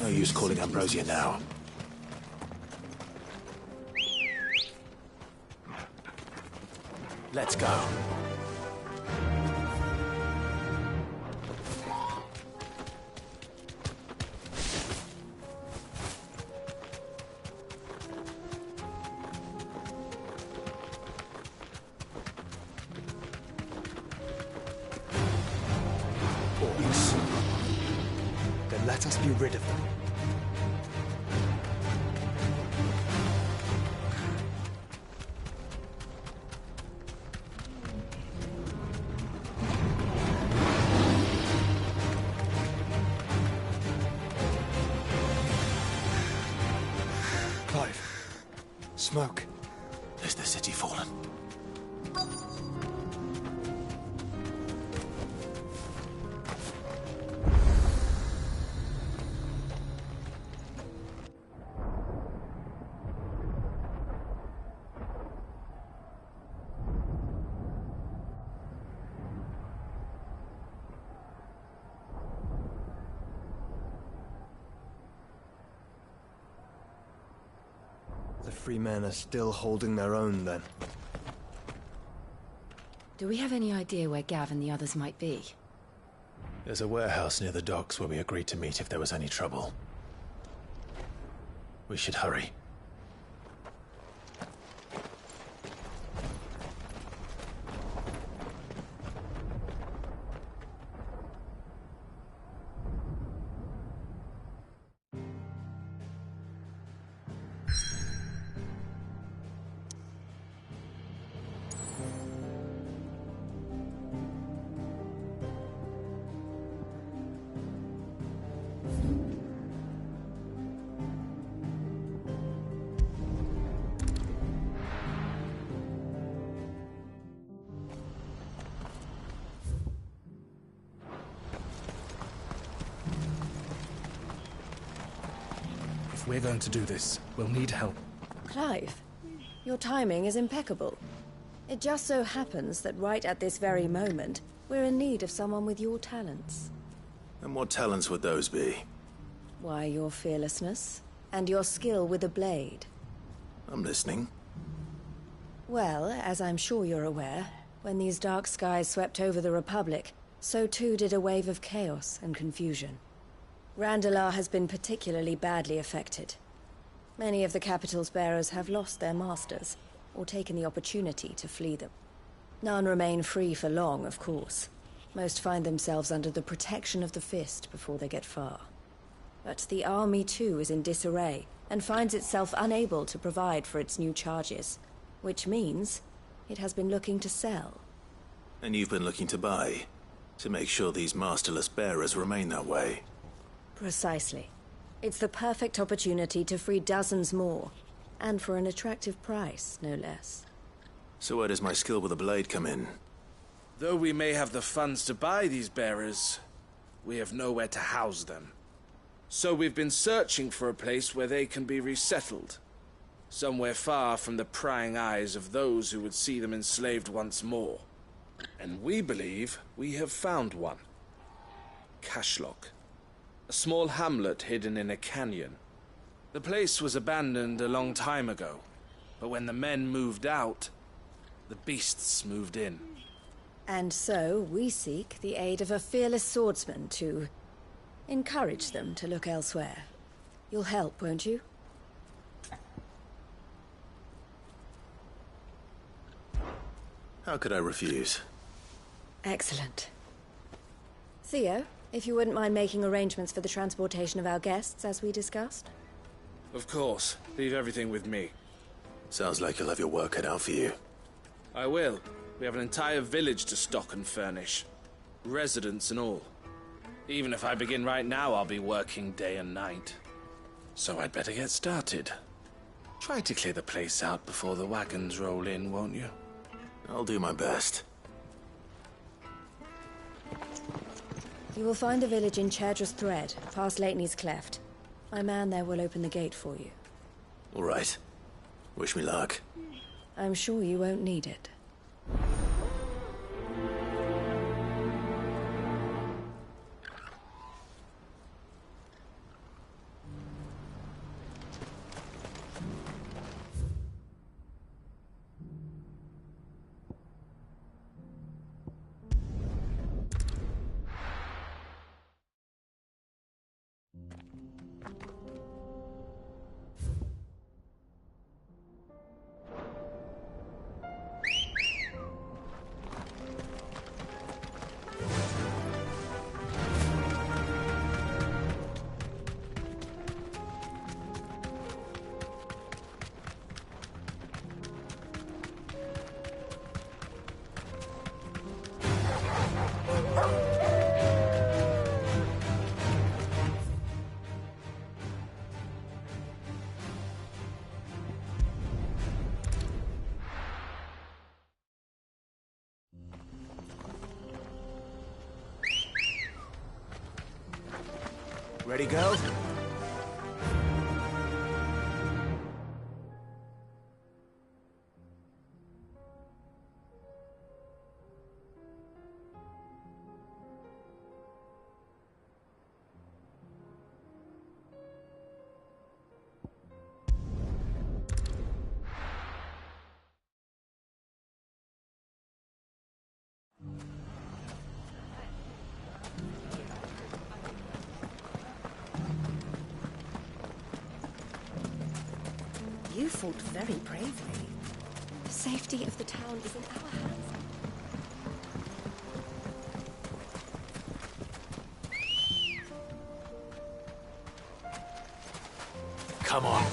No use calling Ambrosia now. Let's go. Orcs. Then let us be rid of them. Smoke. Is the city fallen? The free men are still holding their own, then. Do we have any idea where Gav and the others might be? There's a warehouse near the docks where we agreed to meet if there was any trouble. We should hurry. If we're going to do this, we'll need help. Clive, your timing is impeccable. It just so happens that right at this very moment, we're in need of someone with your talents. And what talents would those be? Why, your fearlessness, and your skill with a blade. I'm listening. Well, as I'm sure you're aware, when these dark skies swept over the Republic, so too did a wave of chaos and confusion. Randalar has been particularly badly affected. Many of the capital's bearers have lost their masters, or taken the opportunity to flee them. None remain free for long, of course. Most find themselves under the protection of the Fist before they get far. But the army too is in disarray, and finds itself unable to provide for its new charges. Which means it has been looking to sell. And you've been looking to buy, to make sure these masterless bearers remain that way. Precisely. It's the perfect opportunity to free dozens more, and for an attractive price, no less. So where does my skill with a blade come in? Though we may have the funds to buy these bearers, we have nowhere to house them. So we've been searching for a place where they can be resettled. Somewhere far from the prying eyes of those who would see them enslaved once more. And we believe we have found one. Cashlock. A small hamlet hidden in a canyon. The place was abandoned a long time ago, but when the men moved out, the beasts moved in. And so we seek the aid of a fearless swordsman to encourage them to look elsewhere. You'll help, won't you? How could I refuse? Excellent. Theo, if you wouldn't mind making arrangements for the transportation of our guests, as we discussed. Of course. Leave everything with me. Sounds like you'll have your work cut out for you. I will. We have an entire village to stock and furnish. Residents and all. Even if I begin right now, I'll be working day and night. So I'd better get started. Try to clear the place out before the wagons roll in, won't you? I'll do my best. You will find a village in Chaidra's Thread, past Leitney's Cleft. My man there will open the gate for you. All right. Wish me luck. I'm sure you won't need it. Ready, girl? You fought very bravely. The safety of the town is in our hands. Come on.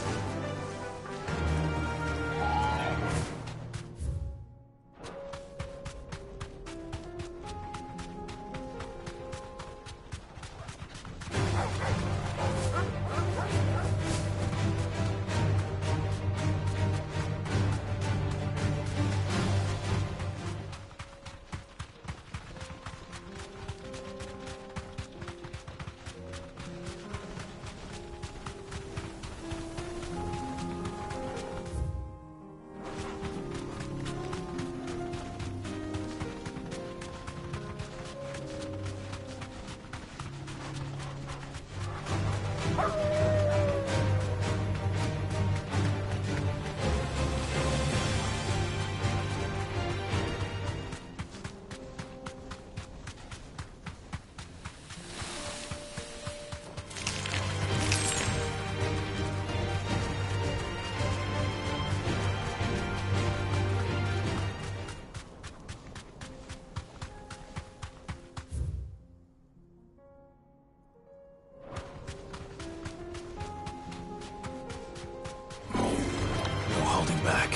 Back.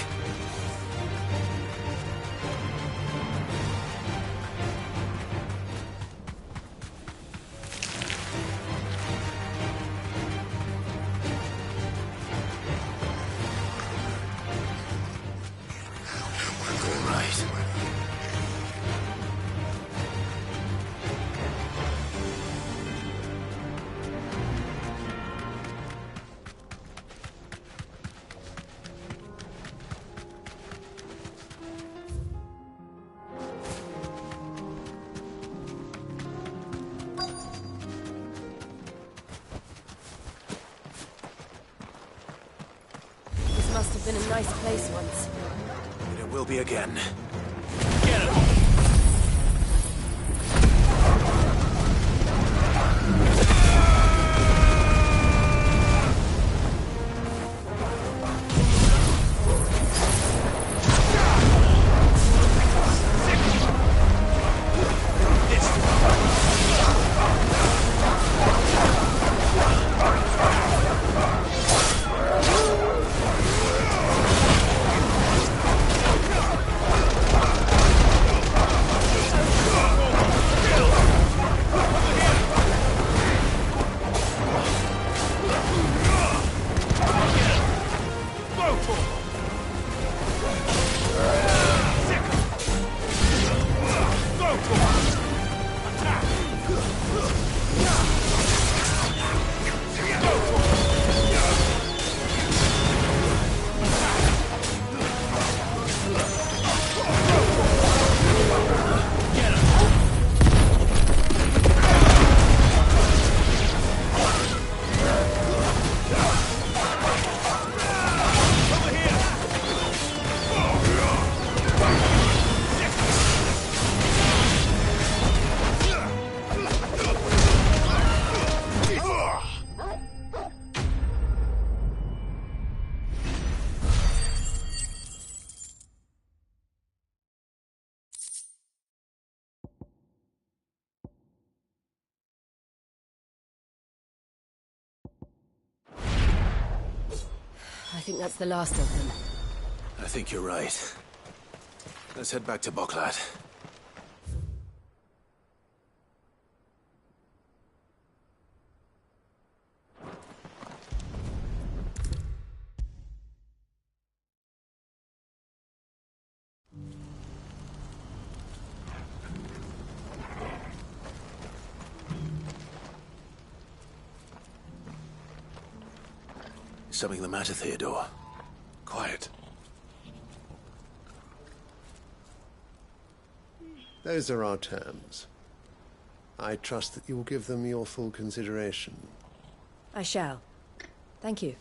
All right. Must have been a nice place once. And it will be again. I think that's the last of them. I think you're right. Let's head back to Boklat. Something the matter, Theodore? Quiet. Those are our terms. I trust that you will give them your full consideration. I shall. Thank you.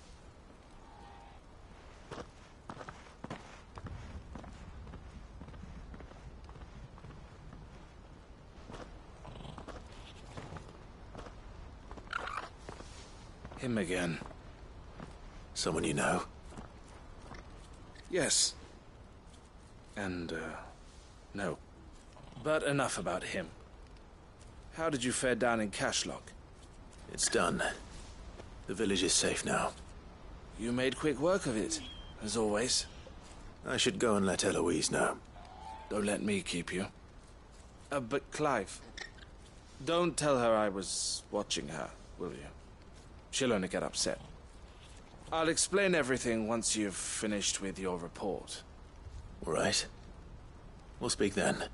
Him again. Someone you know? Yes. And, no. But enough about him. How did you fare down in Cashlock? It's done. The village is safe now. You made quick work of it, as always. I should go and let Eloise know. Don't let me keep you. But Clive, don't tell her I was watching her, will you? She'll only get upset. I'll explain everything once you've finished with your report. All right. We'll speak then.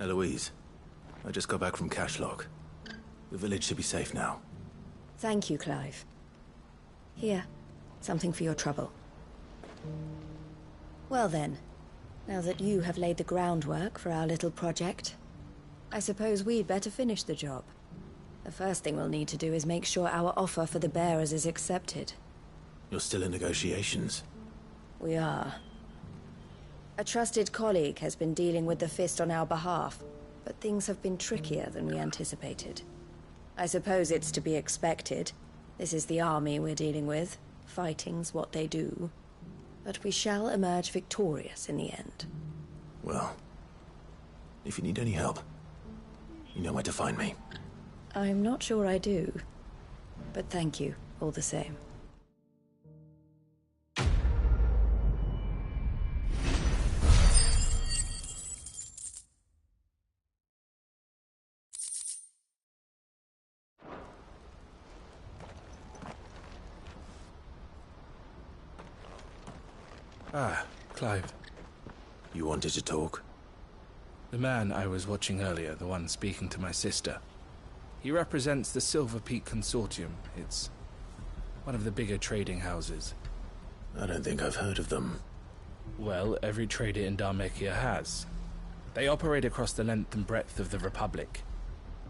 Eloise, I just got back from Cashlock. The village should be safe now. Thank you, Clive. Here, something for your trouble. Well then, now that you have laid the groundwork for our little project, I suppose we'd better finish the job. The first thing we'll need to do is make sure our offer for the bearers is accepted. You're still in negotiations? We are. A trusted colleague has been dealing with the Fist on our behalf, but things have been trickier than we anticipated. I suppose it's to be expected. This is the army we're dealing with. Fighting's what they do. But we shall emerge victorious in the end. Well, if you need any help, you know where to find me. I'm not sure I do, but thank you all the same. Ah, Clive. You wanted to talk? The man I was watching earlier, the one speaking to my sister. He represents the Silver Peak Consortium. It's one of the bigger trading houses. I don't think I've heard of them. Well, every trader in Dharmekia has. They operate across the length and breadth of the Republic.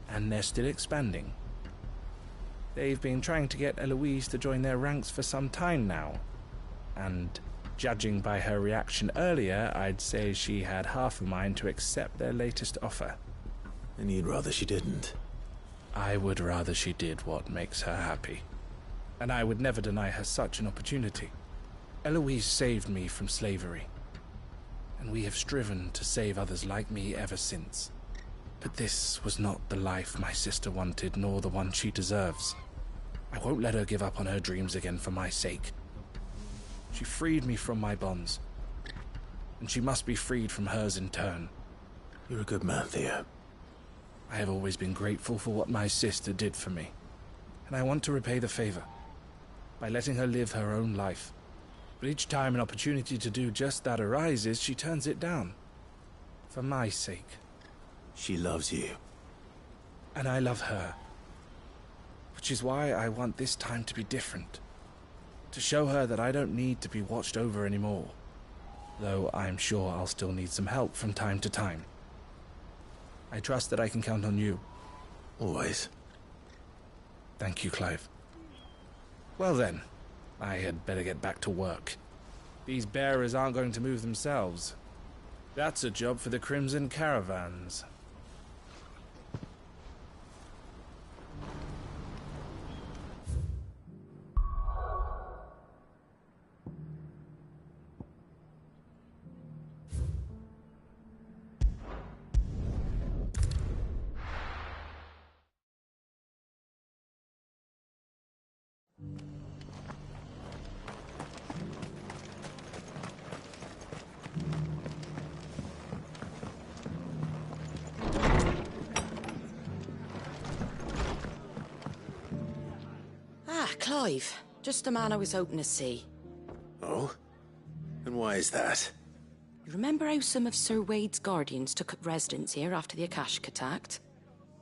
And they're still expanding. They've been trying to get Eloise to join their ranks for some time now. And judging by her reaction earlier, I'd say she had half a mind to accept their latest offer. And you'd rather she didn't? I would rather she did what makes her happy. And I would never deny her such an opportunity. Eloise saved me from slavery. And we have striven to save others like me ever since. But this was not the life my sister wanted, nor the one she deserves. I won't let her give up on her dreams again for my sake. She freed me from my bonds, and she must be freed from hers in turn. You're a good man, Theo. I have always been grateful for what my sister did for me, and I want to repay the favor by letting her live her own life. But each time an opportunity to do just that arises, she turns it down. For my sake. She loves you. And I love her. Which is why I want this time to be different. To show her that I don't need to be watched over anymore. Though I'm sure I'll still need some help from time to time. I trust that I can count on you. Always. Thank you, Clive. Well then, I had better get back to work. These bearers aren't going to move themselves. That's a job for the Crimson Caravans. Clive, just the man I was hoping to see. Oh? And why is that? You remember how some of Sir Wade's guardians took up residence here after the Akashic attacked?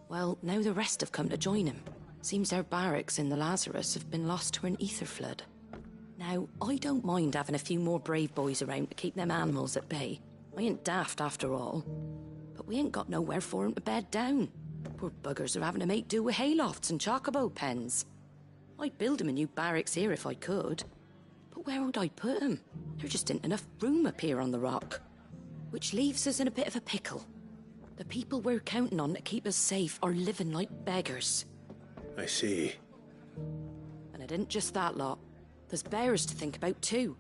Well, now the rest have come to join him. Seems their barracks in the Lazarus have been lost to an ether flood. Now, I don't mind having a few more brave boys around to keep them animals at bay. I ain't daft after all. But we ain't got nowhere for 'em to bed down. Poor buggers are having to make do with haylofts and chocobo pens. I'd build 'em a new barracks here if I could. But where would I put 'em? There just ain't enough room up here on the rock. Which leaves us in a bit of a pickle. The people we're counting on to keep us safe are living like beggars. I see. And it isn't just that lot. There's bears to think about too.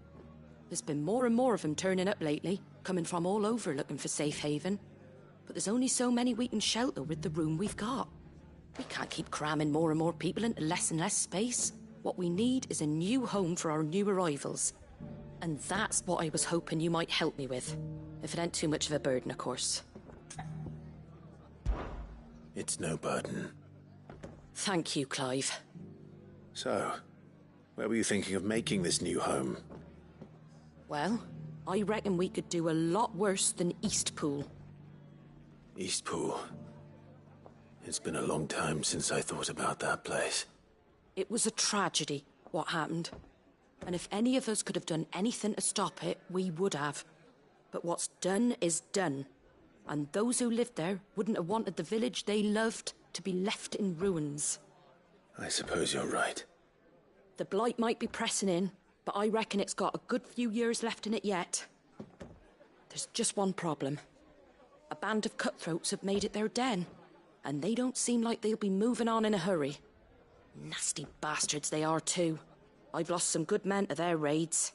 There's been more and more of them turning up lately, coming from all over looking for safe haven. But there's only so many we can shelter with the room we've got. We can't keep cramming more and more people into less and less space. What we need is a new home for our new arrivals. And that's what I was hoping you might help me with. If it ain't too much of a burden, of course. It's no burden. Thank you, Clive. So, where were you thinking of making this new home? Well, I reckon we could do a lot worse than Eastpool. Eastpool. It's been a long time since I thought about that place. It was a tragedy, what happened. And if any of us could have done anything to stop it, we would have. But what's done is done. And those who lived there wouldn't have wanted the village they loved to be left in ruins. I suppose you're right. The blight might be pressing in, but I reckon it's got a good few years left in it yet. There's just one problem. A band of cutthroats have made it their den, and they don't seem like they'll be moving on in a hurry. Nasty bastards they are too. I've lost some good men to their raids.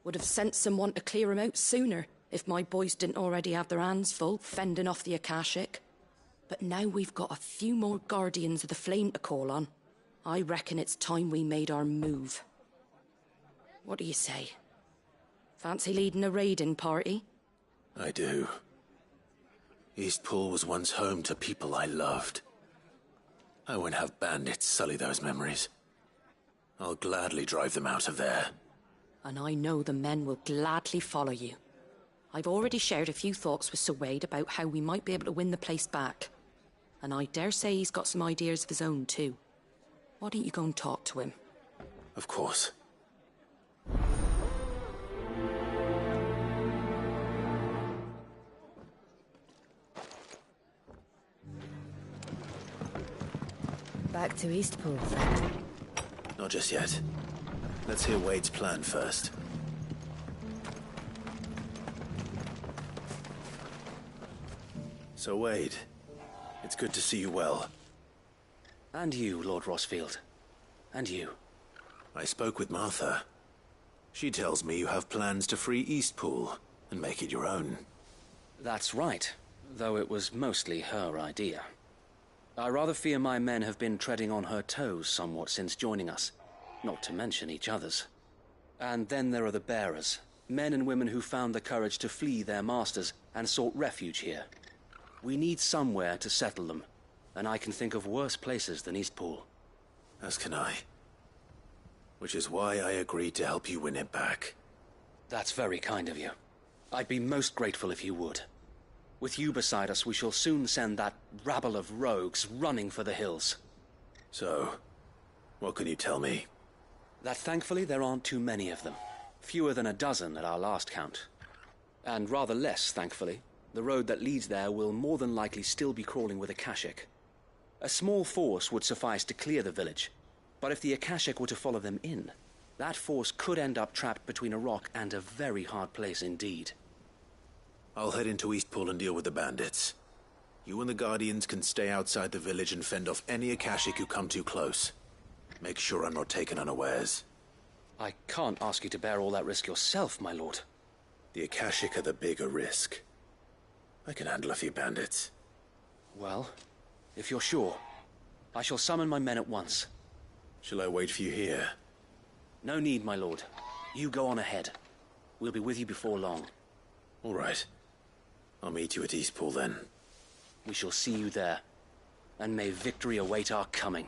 Would have sent someone to clear 'em out sooner if my boys didn't already have their hands full fending off the Akashic. But now we've got a few more guardians of the flame to call on. I reckon it's time we made our move. What do you say? Fancy leading a raiding party? I do. Eastpool was once home to people I loved. I won't have bandits sully those memories. I'll gladly drive them out of there. And I know the men will gladly follow you. I've already shared a few thoughts with Sir Wade about how we might be able to win the place back. And I dare say he's got some ideas of his own too. Why don't you go and talk to him? Of course. Back to Eastpool, friend. Not just yet. Let's hear Wade's plan first. So Wade, it's good to see you well. And you, Lord Rossfield. And you. I spoke with Martha. She tells me you have plans to free Eastpool and make it your own. That's right, though it was mostly her idea. I rather fear my men have been treading on her toes somewhat since joining us, not to mention each other's. And then there are the bearers, men and women who found the courage to flee their masters and sought refuge here. We need somewhere to settle them, and I can think of worse places than Eastpool. As can I. Which is why I agreed to help you win it back. That's very kind of you. I'd be most grateful if you would. With you beside us, we shall soon send that rabble of rogues running for the hills. So, what can you tell me? That thankfully there aren't too many of them. Fewer than a dozen at our last count. And rather less, thankfully. The road that leads there will more than likely still be crawling with Akashic. A small force would suffice to clear the village, but if the Akashic were to follow them in, that force could end up trapped between a rock and a very hard place indeed. I'll head into Eastpool and deal with the bandits. You and the Guardians can stay outside the village and fend off any Akashic who come too close. Make sure I'm not taken unawares. I can't ask you to bear all that risk yourself, my lord. The Akashic are the bigger risk. I can handle a few bandits. Well, if you're sure, I shall summon my men at once. Shall I wait for you here? No need, my lord. You go on ahead. We'll be with you before long. All right. I'll meet you at Eastpool then. We shall see you there. And may victory await our coming.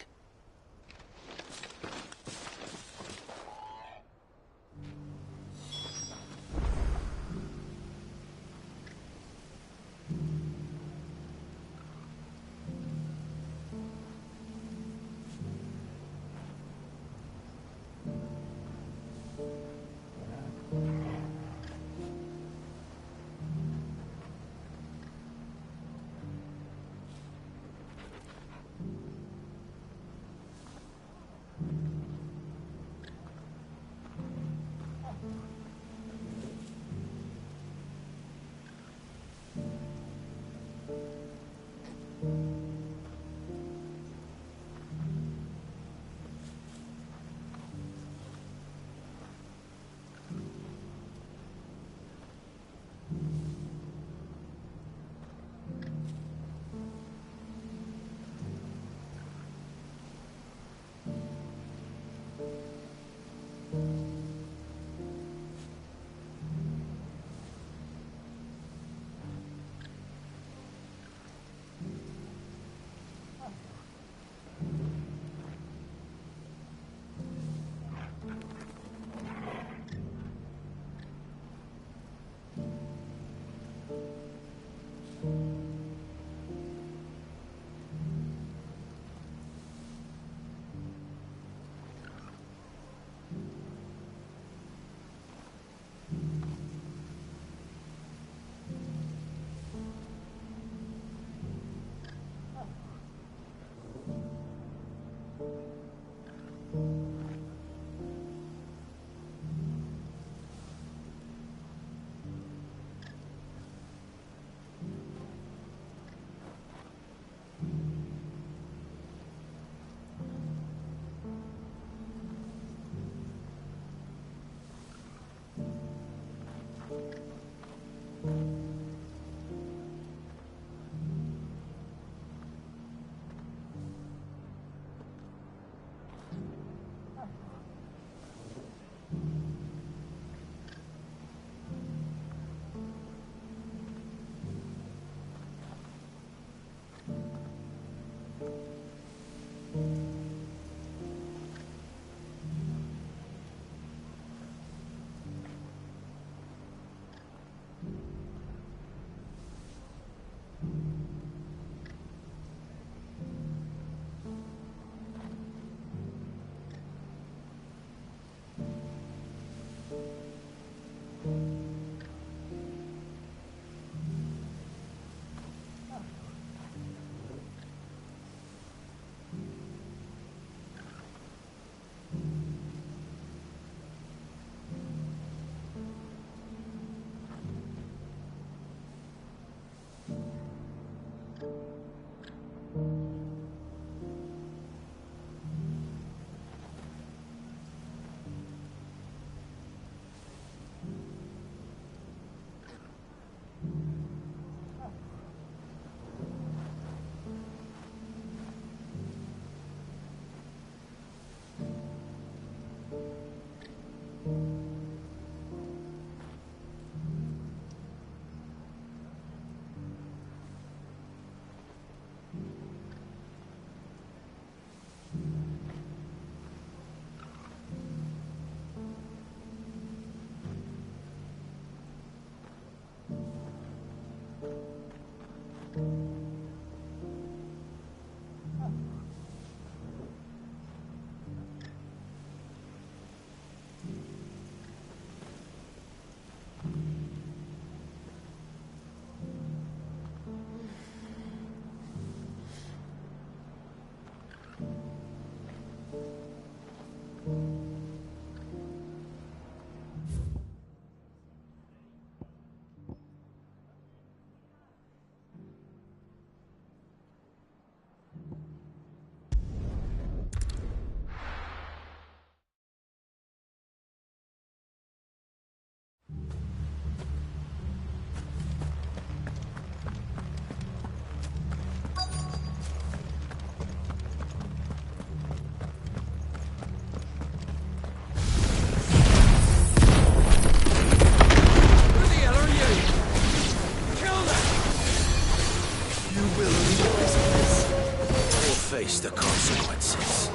Face the consequences.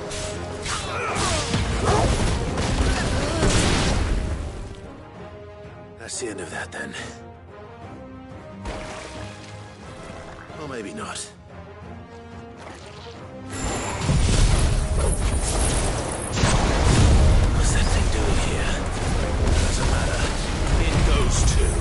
That's the end of that, then. Or maybe not. What's that thing doing here? Doesn't matter. It goes too.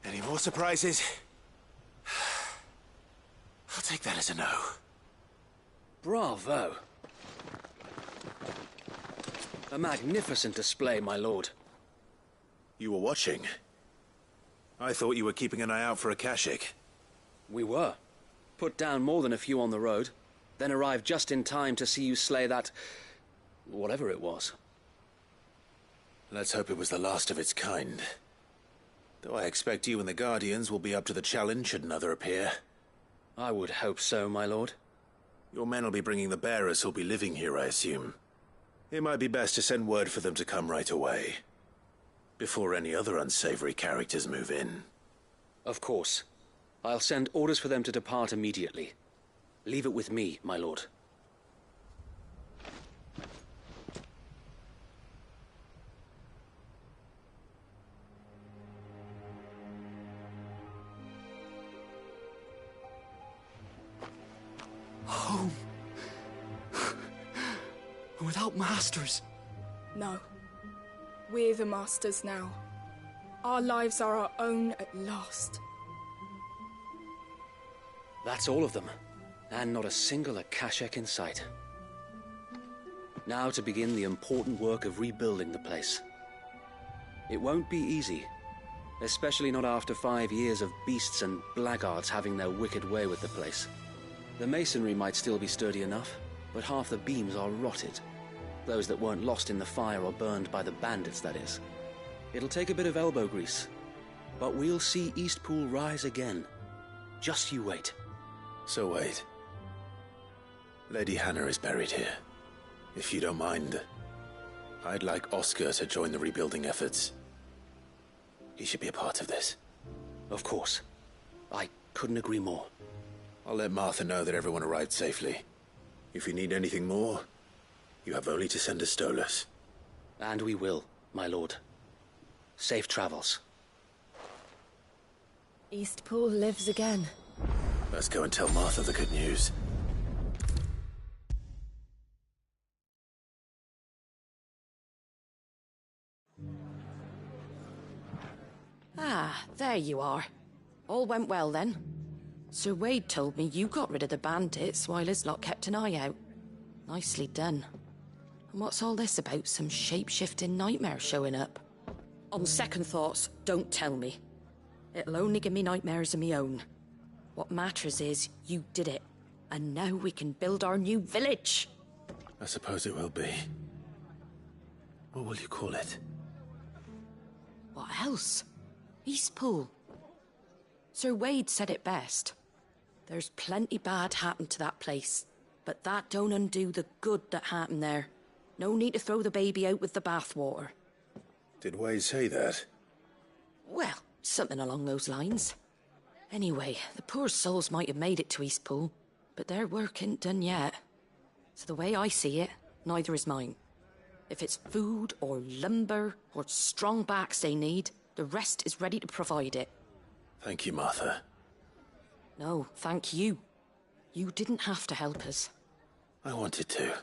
Any more surprises? I'll take that as a no. Bravo. A magnificent display, my lord. You were watching. I thought you were keeping an eye out for a Kashik. We were. Put down more than a few on the road, then arrived just in time to see you slay that... whatever it was. Let's hope it was the last of its kind. Though I expect you and the Guardians will be up to the challenge should another appear. I would hope so, my lord. Your men will be bringing the bearers who'll be living here, I assume. It might be best to send word for them to come right away, before any other unsavory characters move in. Of course. I'll send orders for them to depart immediately. Leave it with me, my lord. Home. Without masters. No. We're the masters now. Our lives are our own at last. That's all of them. And not a single Akashek in sight. Now to begin the important work of rebuilding the place. It won't be easy. Especially not after 5 years of beasts and blackguards having their wicked way with the place. The masonry might still be sturdy enough, but half the beams are rotted. Those that weren't lost in the fire or burned by the bandits, that is. It'll take a bit of elbow grease, but we'll see Eastpool rise again. Just you wait. So wait. Lady Hannah is buried here. If you don't mind, I'd like Oscar to join the rebuilding efforts. He should be a part of this. Of course. I couldn't agree more. I'll let Martha know that everyone arrived safely. If you need anything more, you have only to send a Stolas. And we will, my lord. Safe travels. Eastpool lives again. Let's go and tell Martha the good news. Ah, there you are. All went well then. Sir Wade told me you got rid of the bandits while his lot kept an eye out. Nicely done. And what's all this about some shape-shifting nightmare showing up? On second thoughts, don't tell me. It'll only give me nightmares of me own. What matters is you did it. And now we can build our new village. I suppose it will be. What will you call it? What else? Eastpool. Sir Wade said it best. There's plenty bad happened to that place, but that don't undo the good that happened there. No need to throw the baby out with the bathwater. Did Wade say that? Well, something along those lines. Anyway, the poor souls might have made it to Eastpool, but their work ain't done yet. So the way I see it, neither is mine. If it's food or lumber or strong backs they need, the rest is ready to provide it. Thank you, Martha. No, thank you. You didn't have to help us. I wanted to.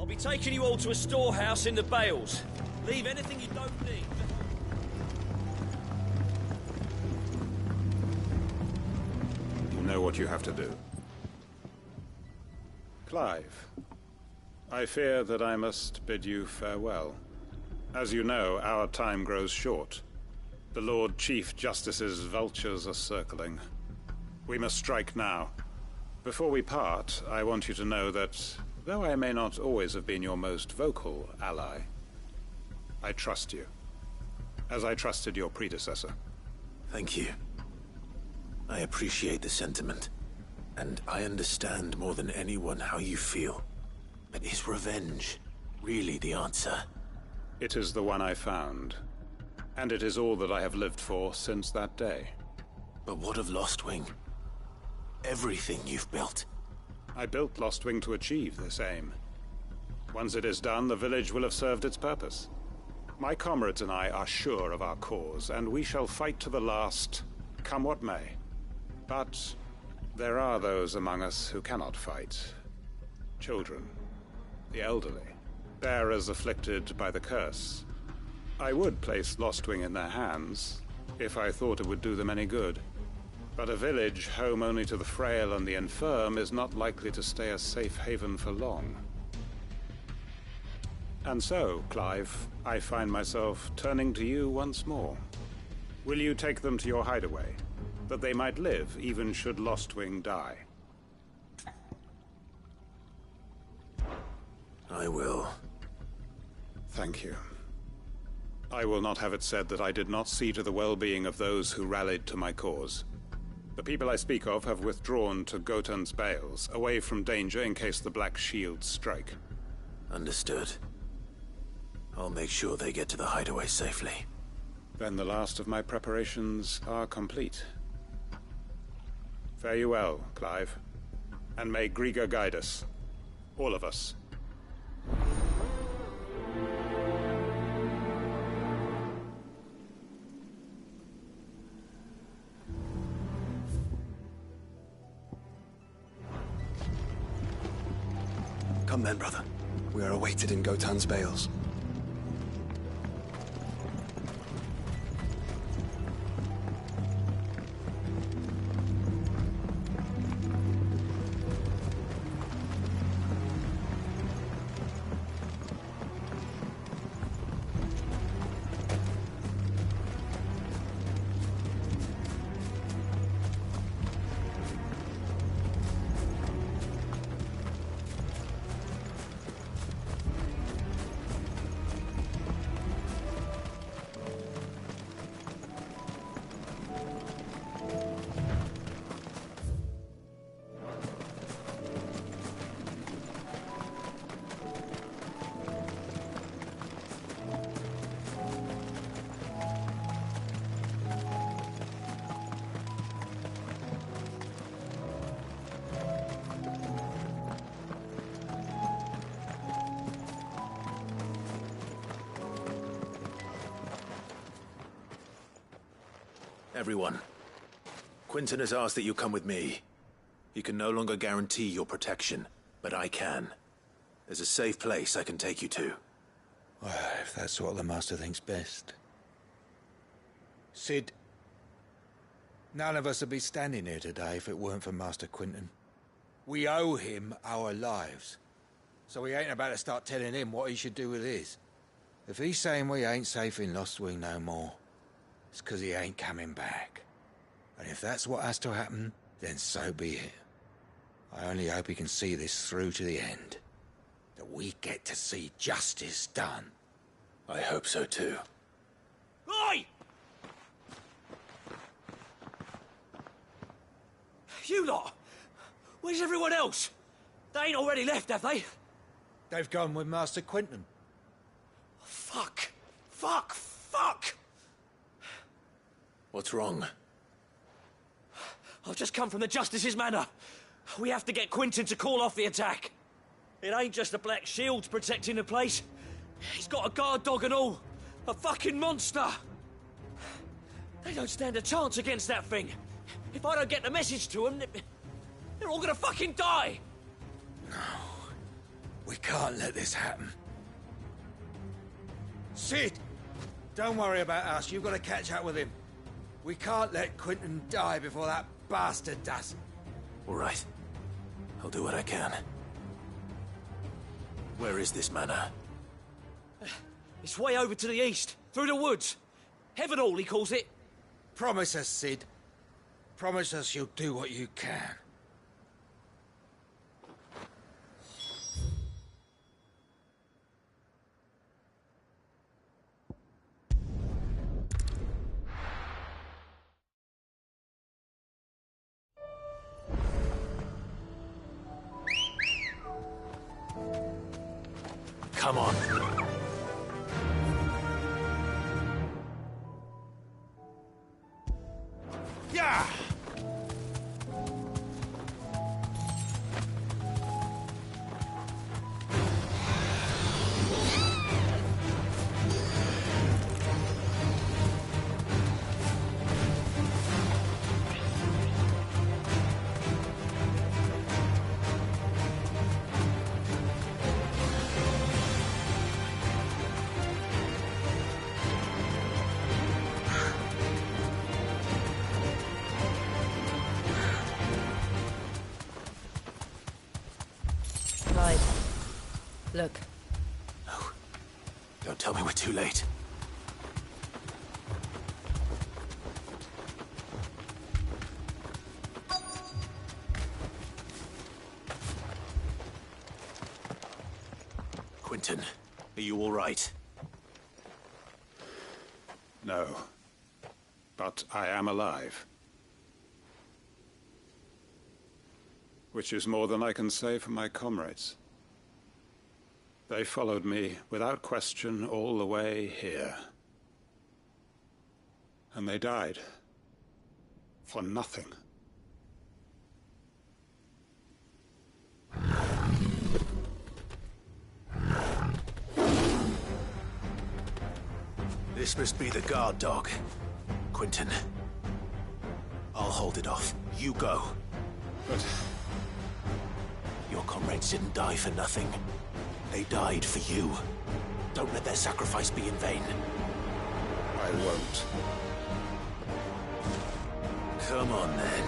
I'll be taking you all to a storehouse in the Bales. Leave anything you don't need. You know what you have to do. Clive, I fear that I must bid you farewell. As you know, our time grows short. The Lord Chief Justice's vultures are circling. We must strike now. Before we part, I want you to know that though I may not always have been your most vocal ally, I trust you, as I trusted your predecessor. Thank you. I appreciate the sentiment, and I understand more than anyone how you feel. But is revenge really the answer? It is the one I found, and it is all that I have lived for since that day. But what of Lostwing? Everything you've built. I built Lostwing to achieve this aim. Once it is done, the village will have served its purpose. My comrades and I are sure of our cause, and we shall fight to the last, come what may. But there are those among us who cannot fight. Children, the elderly, bearers afflicted by the curse. I would place Lostwing in their hands, if I thought it would do them any good. But a village home only to the frail and the infirm is not likely to stay a safe haven for long. And so, Clive, I find myself turning to you once more. Will you take them to your hideaway, that they might live even should Lostwing die? I will. Thank you. I will not have it said that I did not see to the well-being of those who rallied to my cause. The people I speak of have withdrawn to Gotan's Bales, away from danger in case the Black Shields strike. Understood. I'll make sure they get to the hideaway safely. Then the last of my preparations are complete. Fare you well, Clive. And may Griga guide us. All of us. Come then, brother. We are awaited in Gotan's bales. Everyone, Quinton has asked that you come with me. He can no longer guarantee your protection, but I can. There's a safe place I can take you to. Well, if that's what the Master thinks best. Sid, none of us would be standing here today if it weren't for Master Quinton. We owe him our lives, so we ain't about to start telling him what he should do with his. If he's saying we ain't safe in Lost Wing no more, it's 'cause he ain't coming back. And if that's what has to happen, then so be it. I only hope he can see this through to the end. That we get to see justice done. I hope so too. Oi! You lot! Where's everyone else? They ain't already left, have they? They've gone with Master Quinton. Fuck! Fuck! Fuck! What's wrong? I've just come from the Justice's manor. We have to get Quinton to call off the attack. It ain't just the Black Shields protecting the place. He's got a guard dog and all. A fucking monster. They don't stand a chance against that thing. If I don't get the message to them, they're all gonna fucking die. No. We can't let this happen. Sid! Don't worry about us. You've got to catch up with him. We can't let Quinton die before that bastard does. All right. I'll do what I can. Where is this manor? It's way over to the east, through the woods. Heaven Hall, he calls it. Promise us, Sid. Promise us you'll do what you can. Come on. Yeah! Look. No. Don't tell me we're too late. Quinton, are you all right? No. But I am alive. Which is more than I can say for my comrades. They followed me, without question, all the way here. And they died. For nothing. This must be the guard dog. Quentin. I'll hold it off. You go. But... Your comrades didn't die for nothing. They died for you. Don't let their sacrifice be in vain. I won't. Come on, then.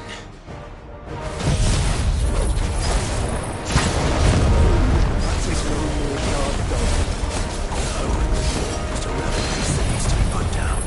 That is no more guard dog. No. Just a rabbit beast that needs to be put down.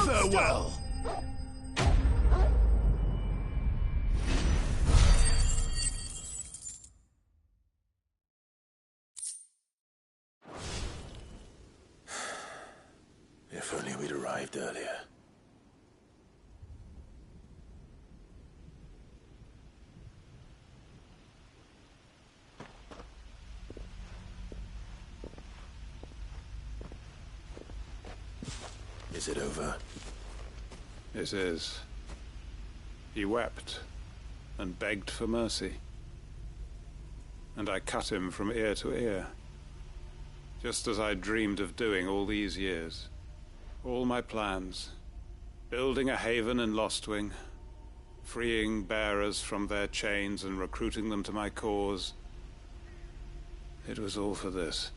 Farewell. If only we'd arrived earlier. Is it over? It is. He wept and begged for mercy. And I cut him from ear to ear. Just as I dreamed of doing all these years. All my plans. Building a haven in Lostwing. Freeing bearers from their chains and recruiting them to my cause. It was all for this.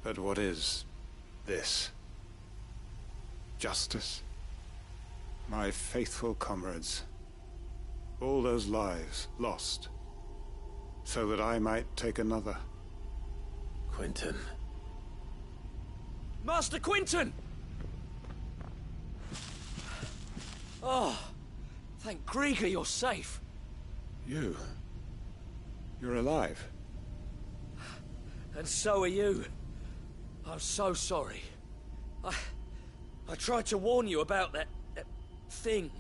But what is this? Justice? My faithful comrades. All those lives lost. So that I might take another. Quentin. Master Quentin! Oh, thank Grieger you're safe. You? You're alive? And so are you. I'm so sorry. I tried to warn you about that thing.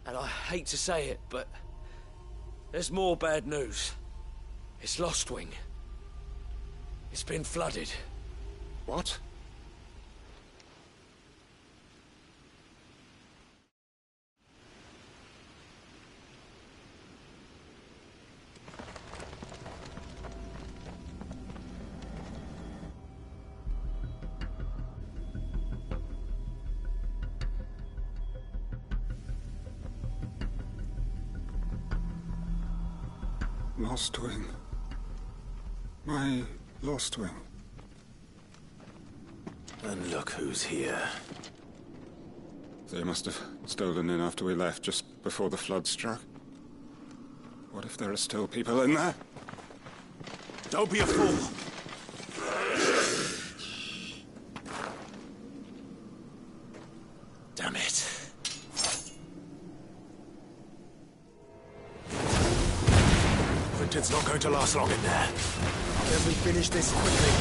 And I hate to say it, but there's more bad news. It's Lostwing. It's been flooded. What? Lostwing. My Lostwing. And look who's here. They must have stolen in after we left, just before the flood struck. What if there are still people in there? Don't be a fool! Damn it. Quentin's not going to last long in there. Then we finish this quickly.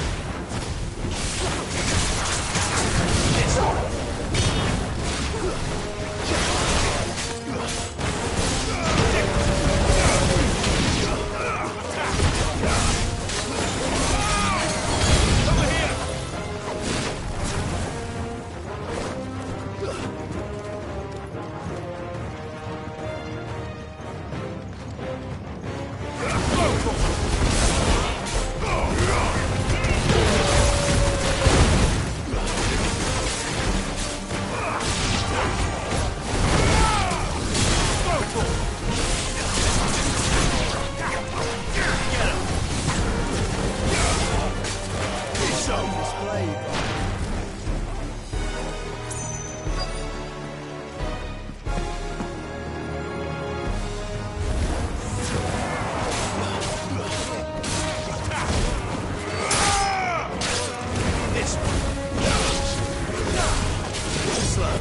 Slow.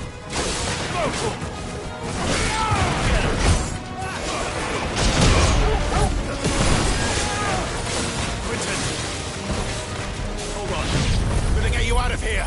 Get him. out of here!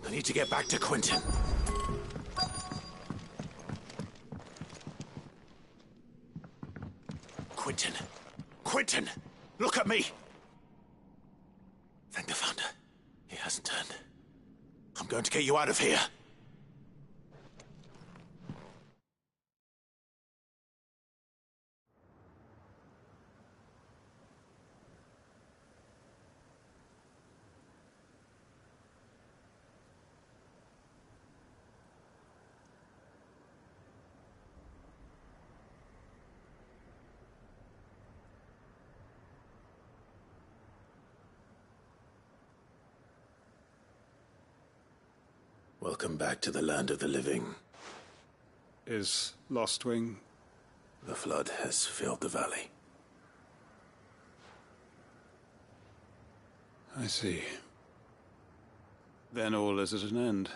I need to get back to Quentin. Quentin! Quentin! Look at me! Thank the Founder. He hasn't turned. I'm going to get you out of here. Welcome back to the land of the living. Is Lostwing? The flood has filled the valley. I see. Then all is at an end.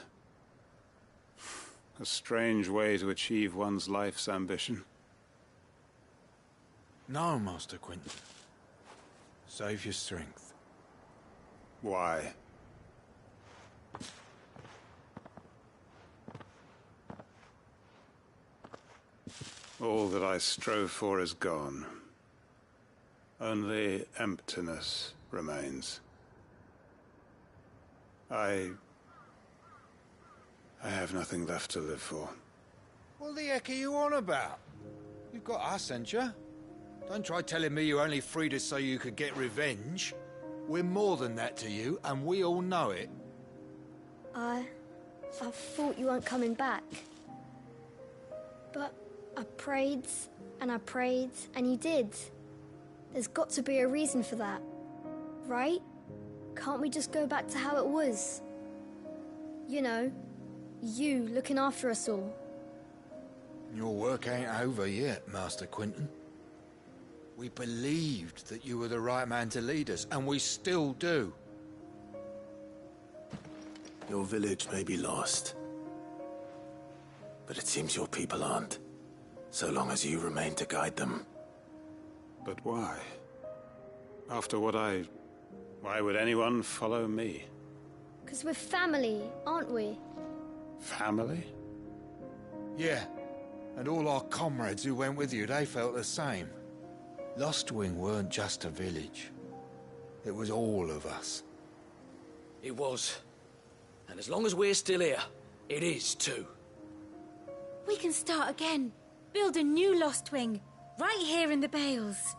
A strange way to achieve one's life's ambition. No, Master Quentin. Save your strength. Why? All that I strove for is gone. Only emptiness remains. I have nothing left to live for. What the heck are you on about? You've got us, ain't you? Don't try telling me you only freed us so you could get revenge. We're more than that to you, and we all know it. I thought you weren't coming back. But I prayed, and you did. There's got to be a reason for that, right? Can't we just go back to how it was? You know, you looking after us all. Your work ain't over yet, Master Quentin. We believed that you were the right man to lead us, and we still do. Your village may be lost, but it seems your people aren't, so long as you remain to guide them. But why? After what why would anyone follow me? 'Cause we're family, aren't we? Family? Yeah, and all our comrades who went with you, they felt the same. Lostwing weren't just a village. It was all of us. It was. And as long as we're still here, it is too. We can start again. Build a new Lostwing, right here in the Bales.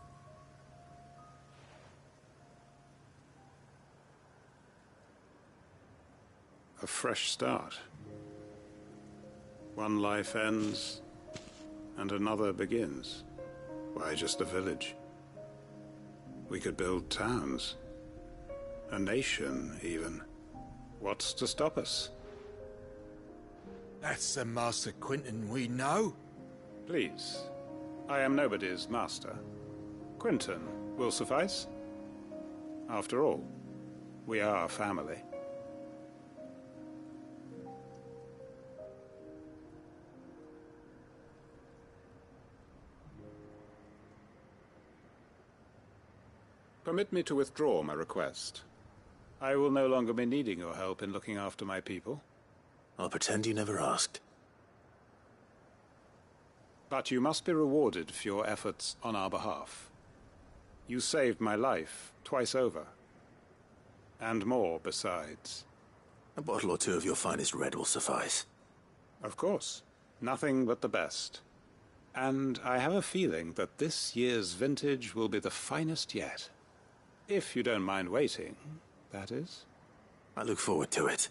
A fresh start. One life ends, and another begins. Why just a village? We could build towns. A nation, even. What's to stop us? That's the Master Quentin we know. Please. I am nobody's master. Quentin will suffice. After all, we are family. Permit me to withdraw my request. I will no longer be needing your help in looking after my people. I'll pretend you never asked. But you must be rewarded for your efforts on our behalf. You saved my life twice over. And more besides. A bottle or two of your finest red will suffice. Of course. Nothing but the best. And I have a feeling that this year's vintage will be the finest yet. If you don't mind waiting, that is. I look forward to it.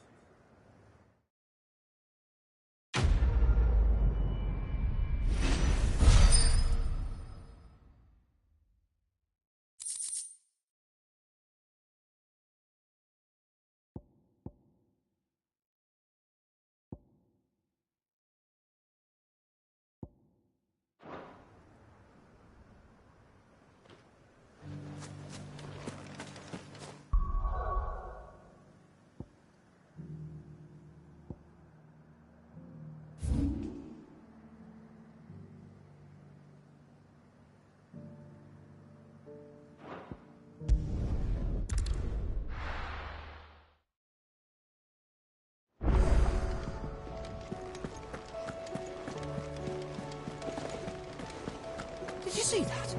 Did you see that?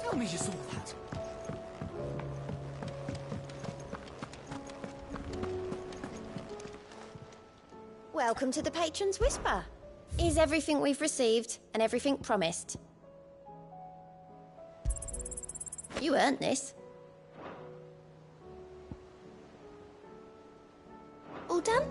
Tell me you saw that. Welcome to the Patron's Whisper. Is everything we've received and everything promised? You earned this. All done?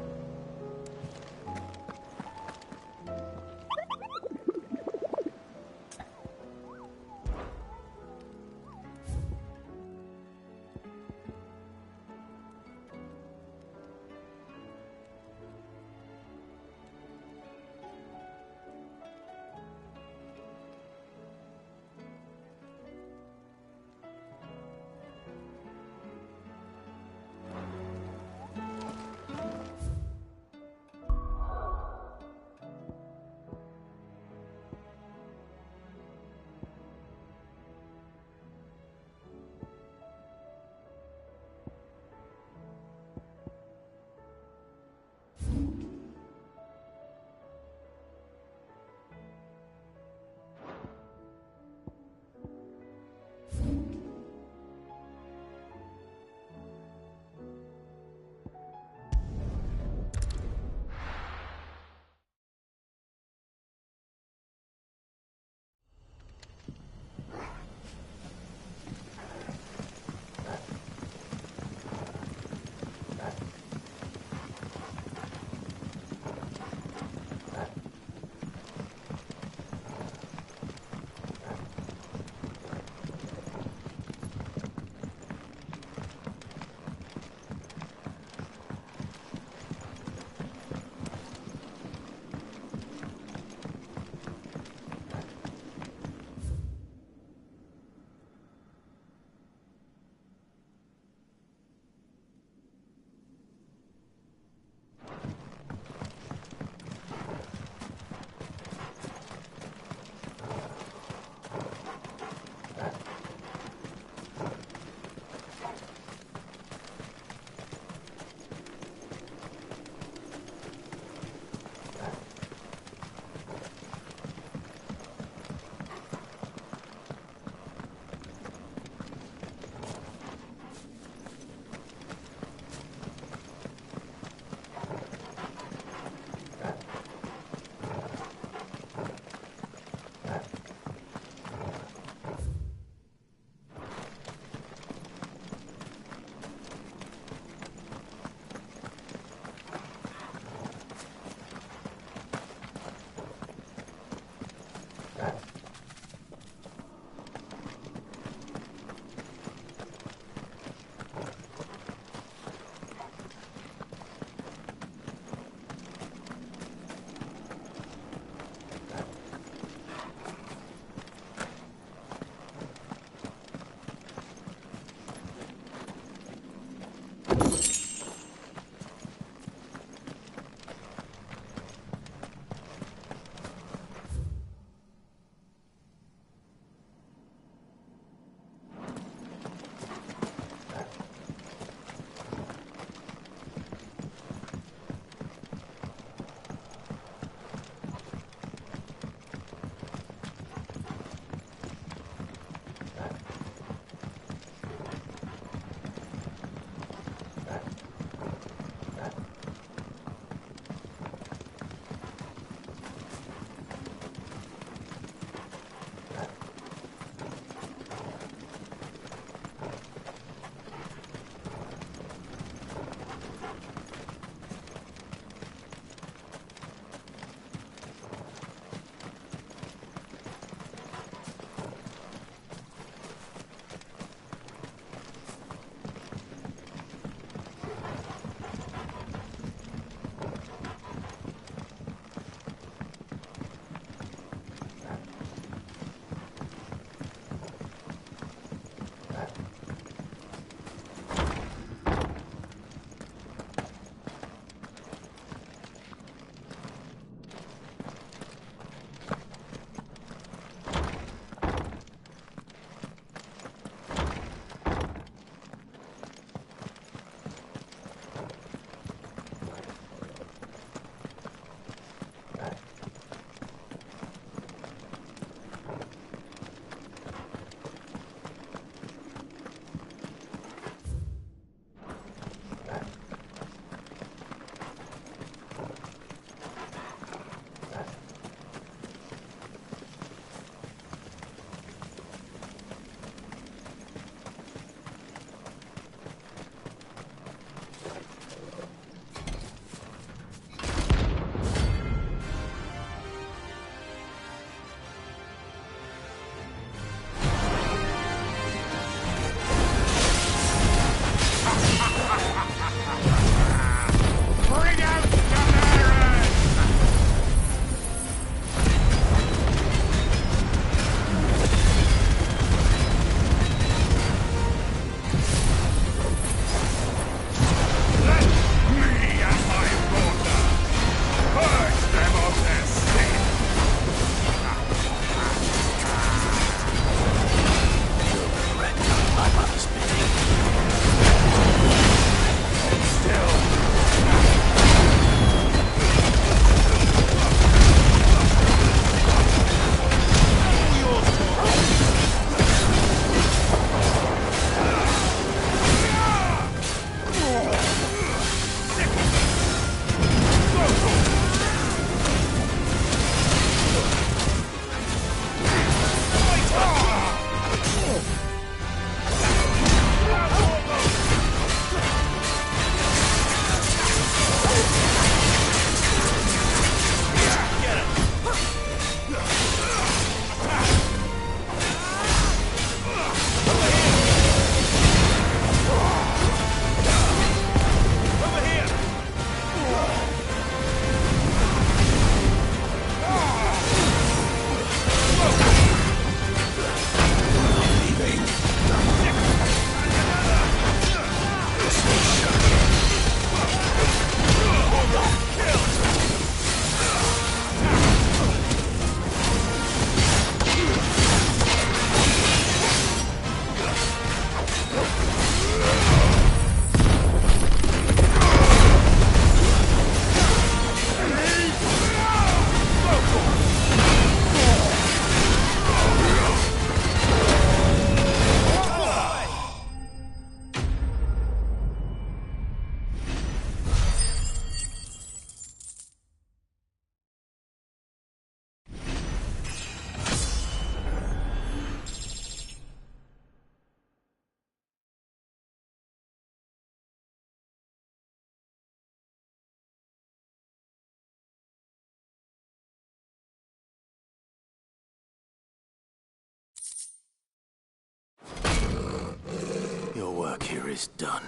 is done.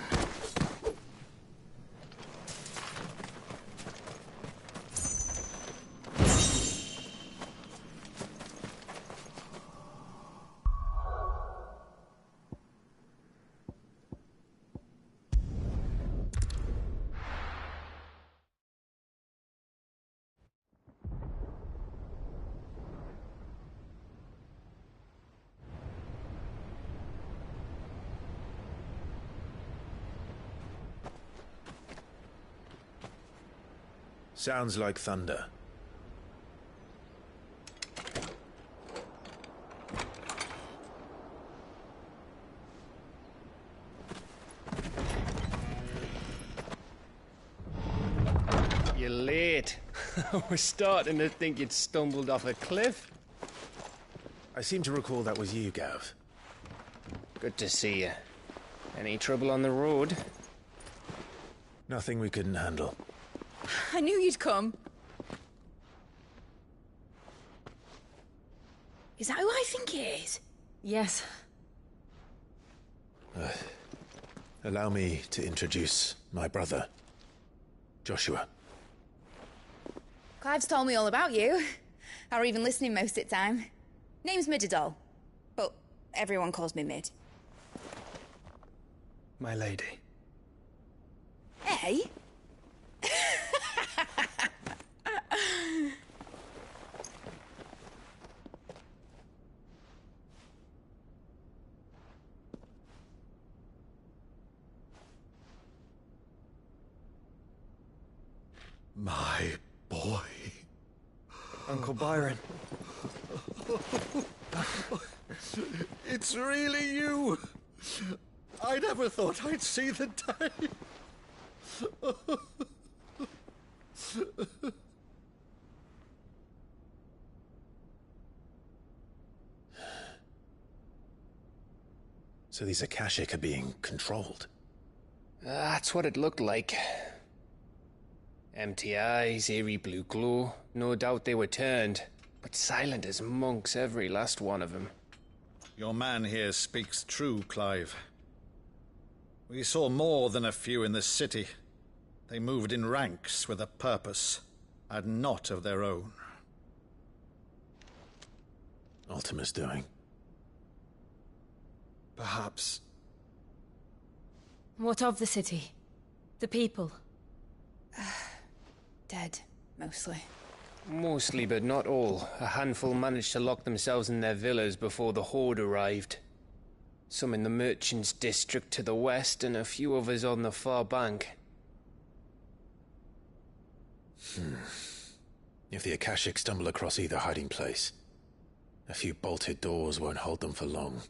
Sounds like thunder. You're late. We're starting to think you'd stumbled off a cliff. I seem to recall that was you, Gav. Good to see you. Any trouble on the road? Nothing we couldn't handle. I knew you'd come. Is that who I think it is? Yes. Allow me to introduce my brother, Joshua. Clive's told me all about you. Or even listening most of the time. Name's Midadol, but everyone calls me Mid. My lady. Hey? My boy. Uncle Byron. It's really you. I never thought I'd see the day. So these Akashic are being controlled? That's what it looked like. Empty eyes, eerie blue glow. No doubt they were turned, but silent as monks, every last one of them. Your man here speaks true, Clive. We saw more than a few in the city. They moved in ranks with a purpose, and not of their own. Ultima's doing. Perhaps. What of the city? The people? Dead, mostly. Mostly, but not all. A handful managed to lock themselves in their villas before the Horde arrived. Some in the Merchants' District to the west, and a few others on the far bank. If the Akashic stumble across either hiding place, a few bolted doors won't hold them for long.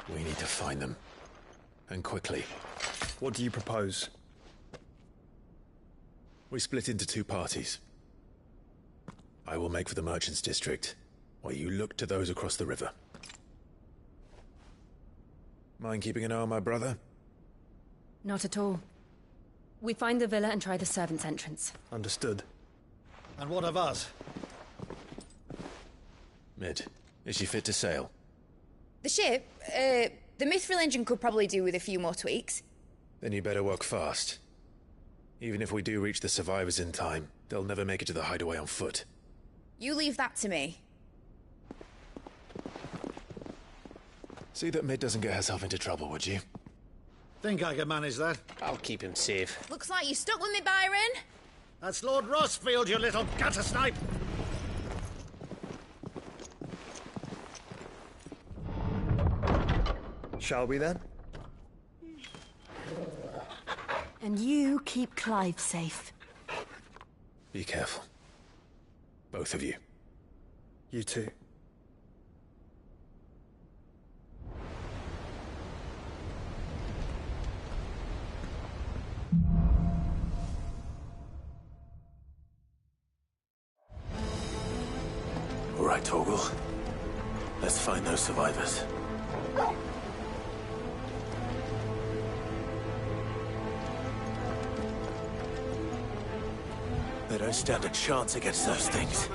We need to find them. And quickly. What do you propose? We split into two parties. I will make for the Merchants' District, while you look to those across the river. Mind keeping an eye on my brother? Not at all. We find the villa and try the servants' entrance. Understood. And what of us? Mid, is she fit to sail? The ship, the Mithril engine could probably do with a few more tweaks. Then you better work fast. Even if we do reach the survivors in time, they'll never make it to the hideaway on foot. You leave that to me. See that Mid doesn't get herself into trouble, would you? Think I can manage that? I'll keep him safe. Looks like you stuck with me, Byron. That's Lord Rossfield, you little gutter snipe! Shall we then? And you keep Clive safe. Be careful. Both of you. You too. All right, Torgal. Let's find those survivors. They don't stand a chance against those things.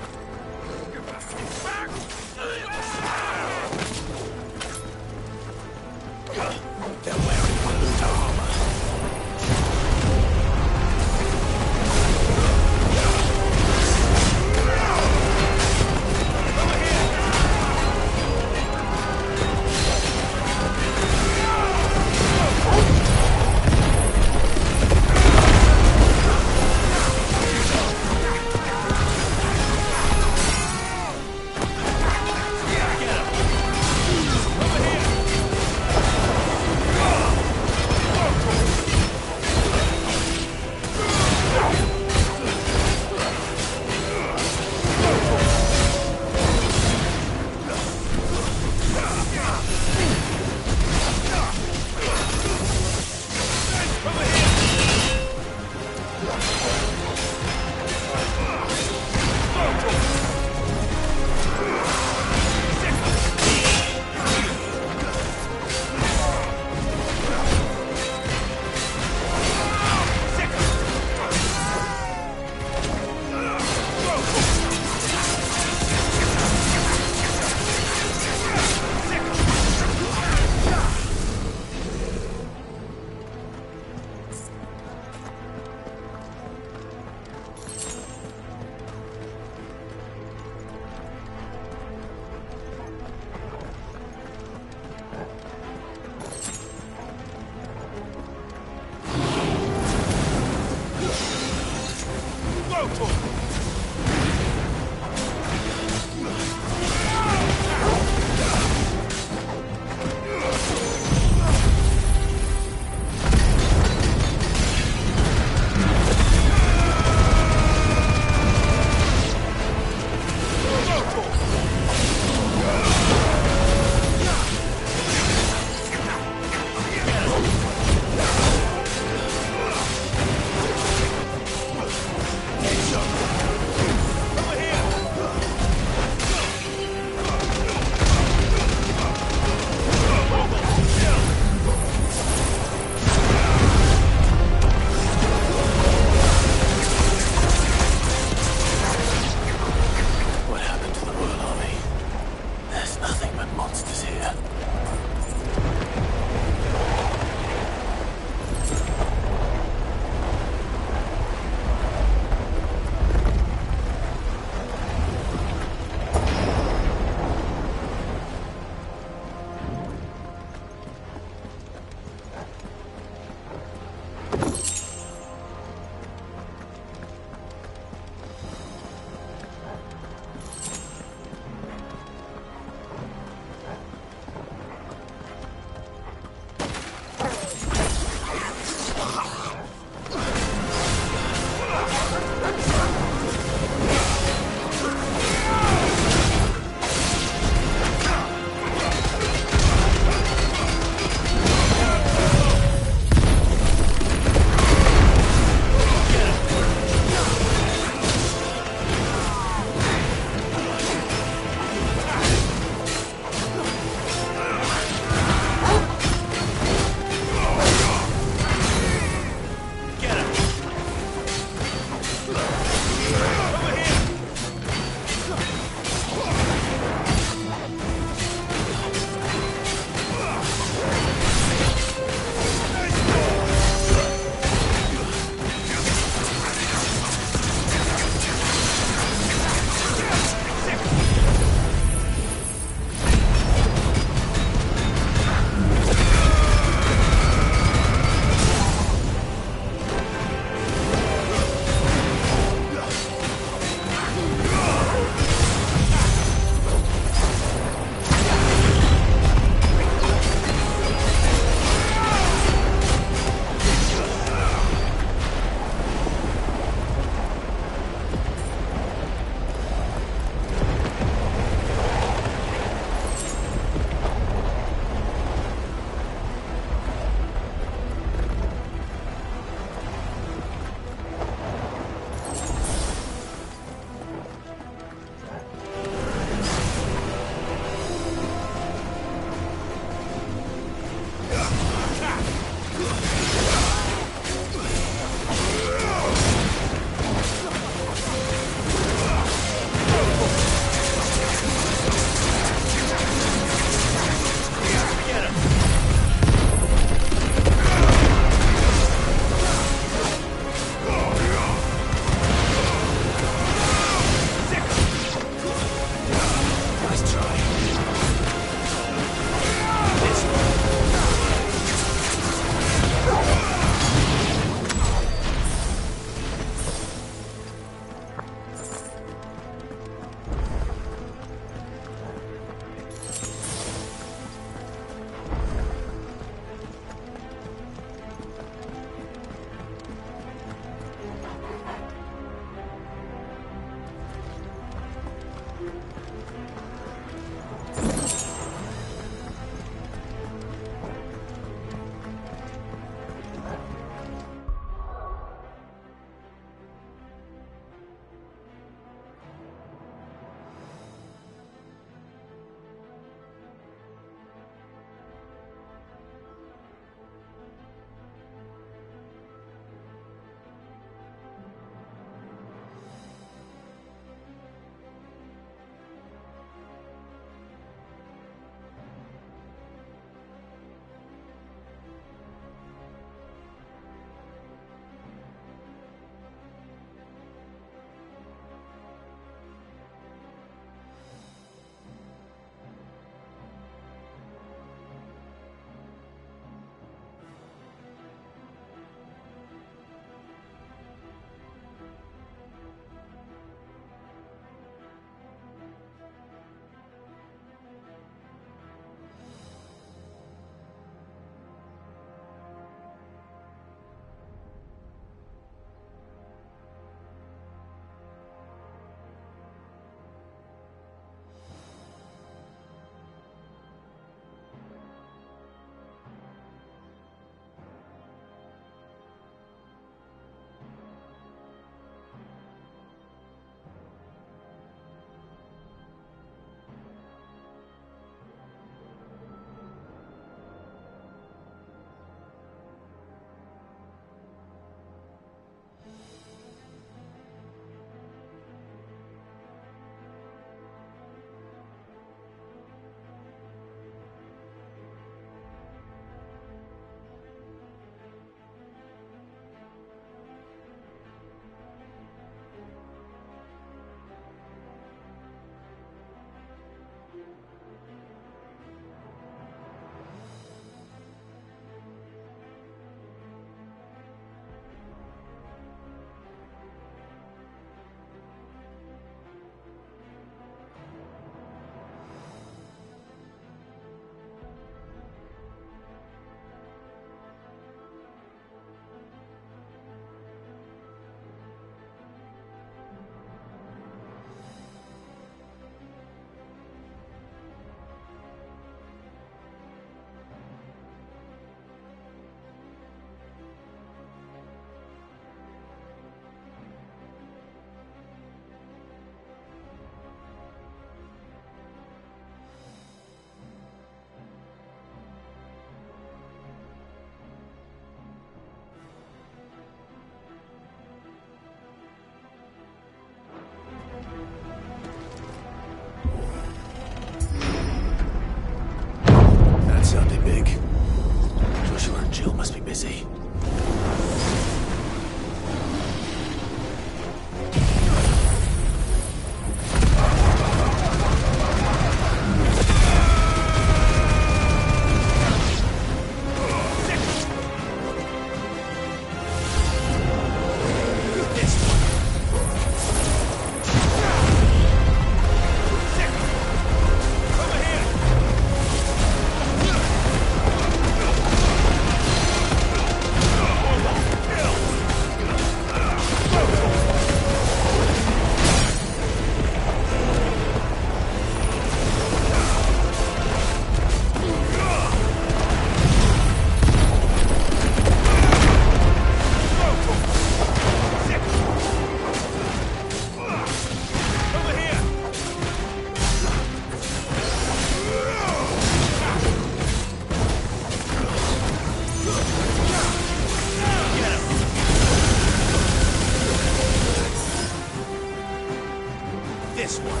this one.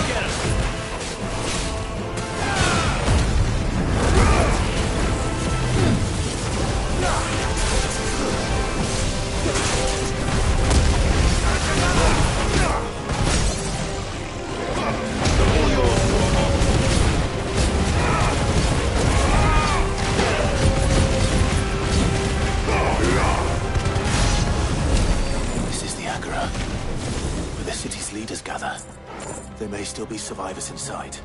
Get him! Where the city's leaders gather. There may still be survivors inside.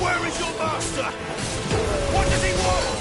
Where is your master? What does he want?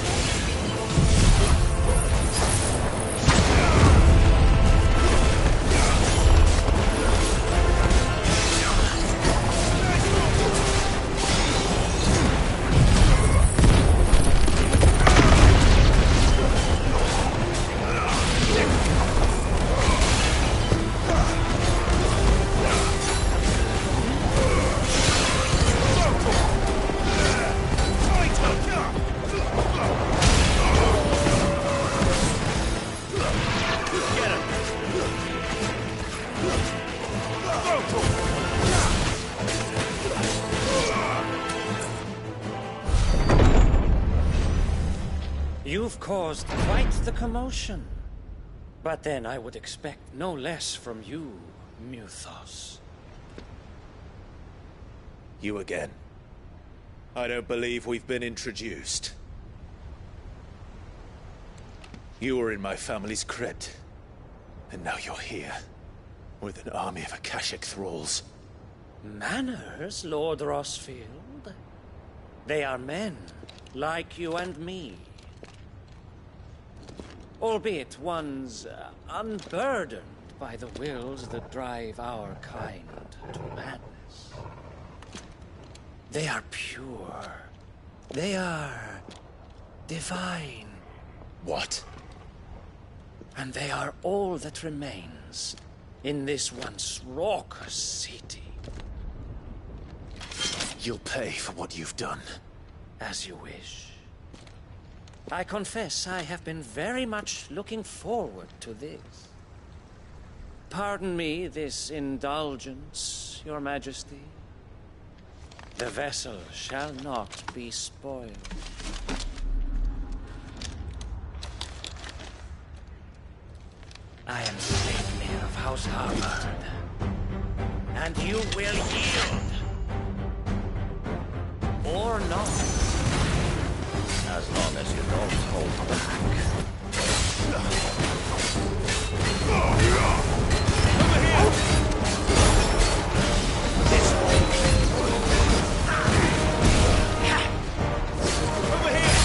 You've caused quite the commotion. But then I would expect no less from you, Muthos. You again. I don't believe we've been introduced. You were in my family's crypt. And now you're here. With an army of Akashic thralls. Manners, Lord Rossfield? They are men, like you and me. Albeit ones unburdened by the wills that drive our kind to madness. They are pure. They are divine. What? And they are all that remains in this once raucous city. You'll pay for what you've done. As you wish. I confess I have been very much looking forward to this. Pardon me this indulgence, Your Majesty. The vessel shall not be spoiled. I am Sleipnir of House Harvard, and you will yield. Or not. As long as you don't hold back. Over here! This way. Over here! Over here!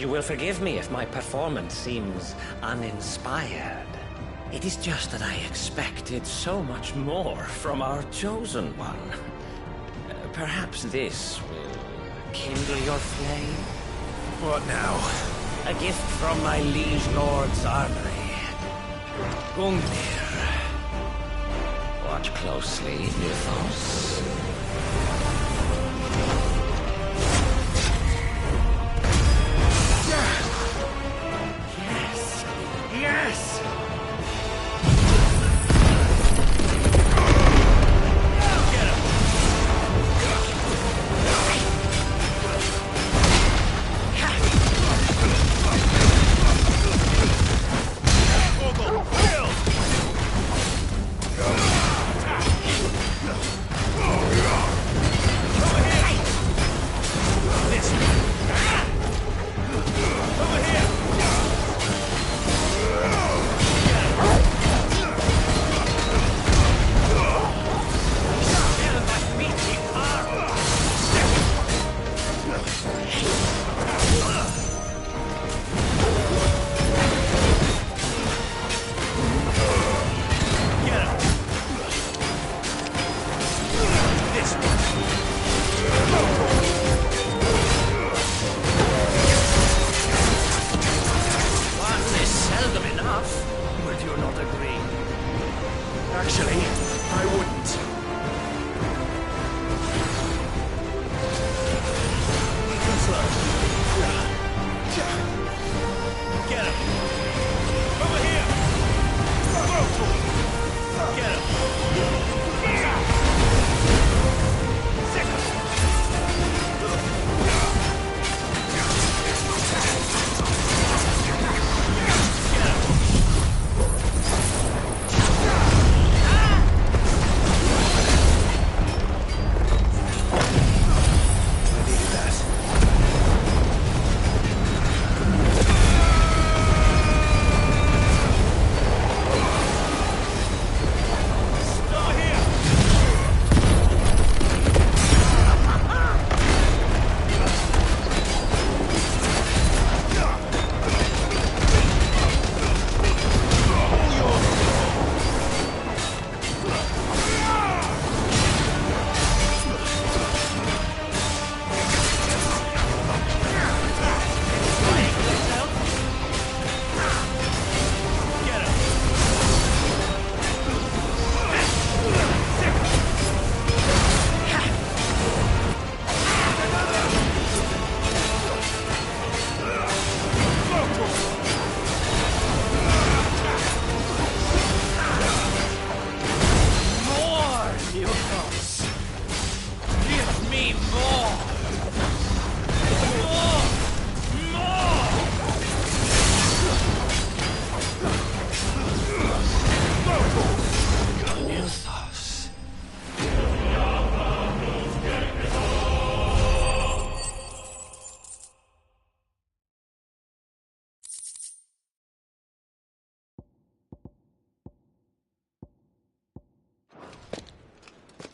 You will forgive me if my performance seems uninspired. It is just that I expected so much more from our chosen one. Perhaps this will kindle your flame? What now? A gift from my liege lord's armory. Gungnir. Watch closely, Mythos. Yes! Yes!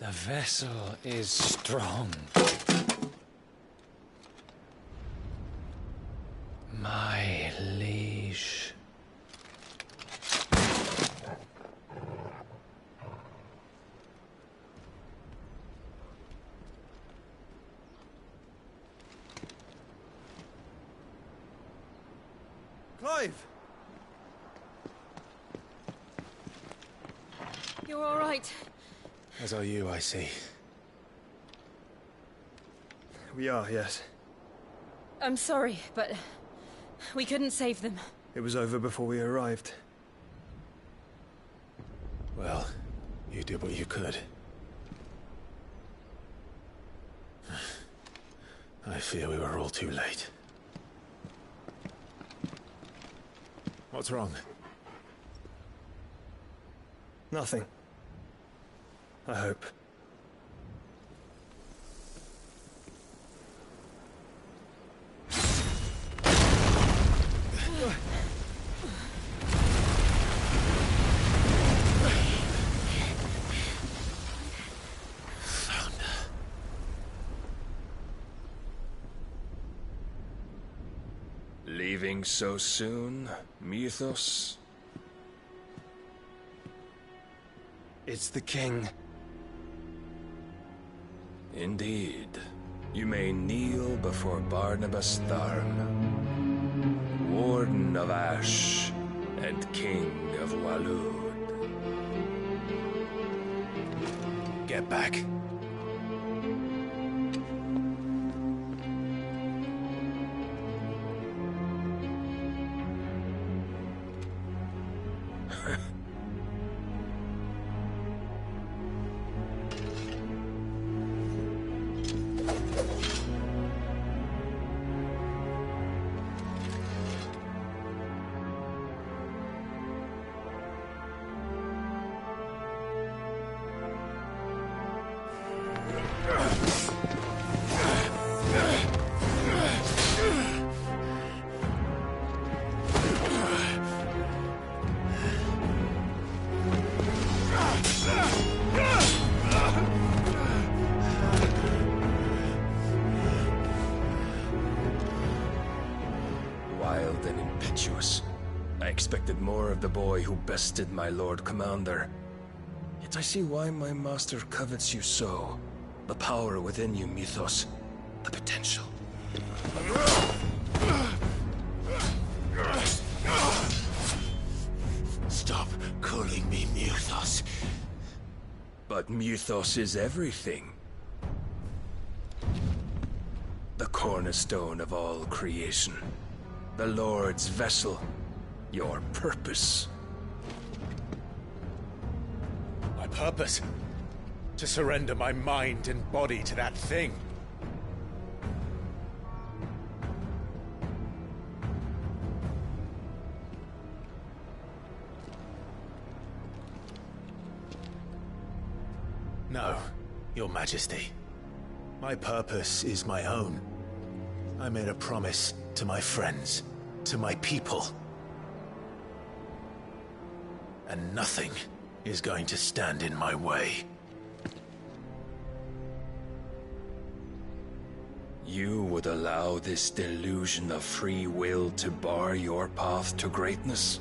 The vessel is strong. My liege. Clive! You're all right. As are you, I see. We are, yes. I'm sorry, but we couldn't save them. It was over before we arrived. Well, you did what you could. I fear we were all too late. What's wrong? Nothing. I hope. Leaving so soon, Mythos? It's the king. Indeed. You may kneel before Barnabas Tharn, Warden of Ash and King of Walud. Get back. Wild and impetuous. I expected more of the boy who bested my Lord Commander. Yet I see why my master covets you so. The power within you, Mythos. The potential. Stop calling me Mythos. But Mythos is everything. The cornerstone of all creation. The Lord's vessel. Your purpose. My purpose? To surrender my mind and body to that thing. No, Your Majesty. My purpose is my own. I made a promise to my friends, to my people. And nothing is going to stand in my way. You would allow this delusion of free will to bar your path to greatness?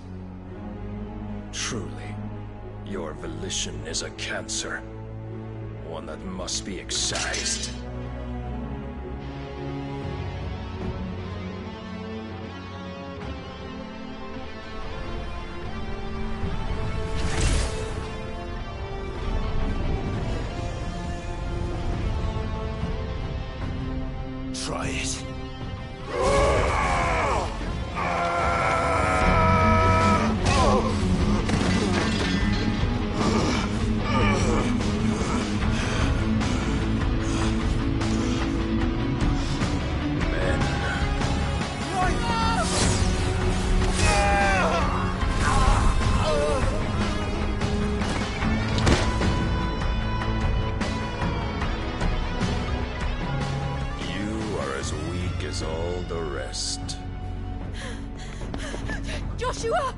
Truly, your volition is a cancer. One that must be excised. Try it. As all the rest. Joshua!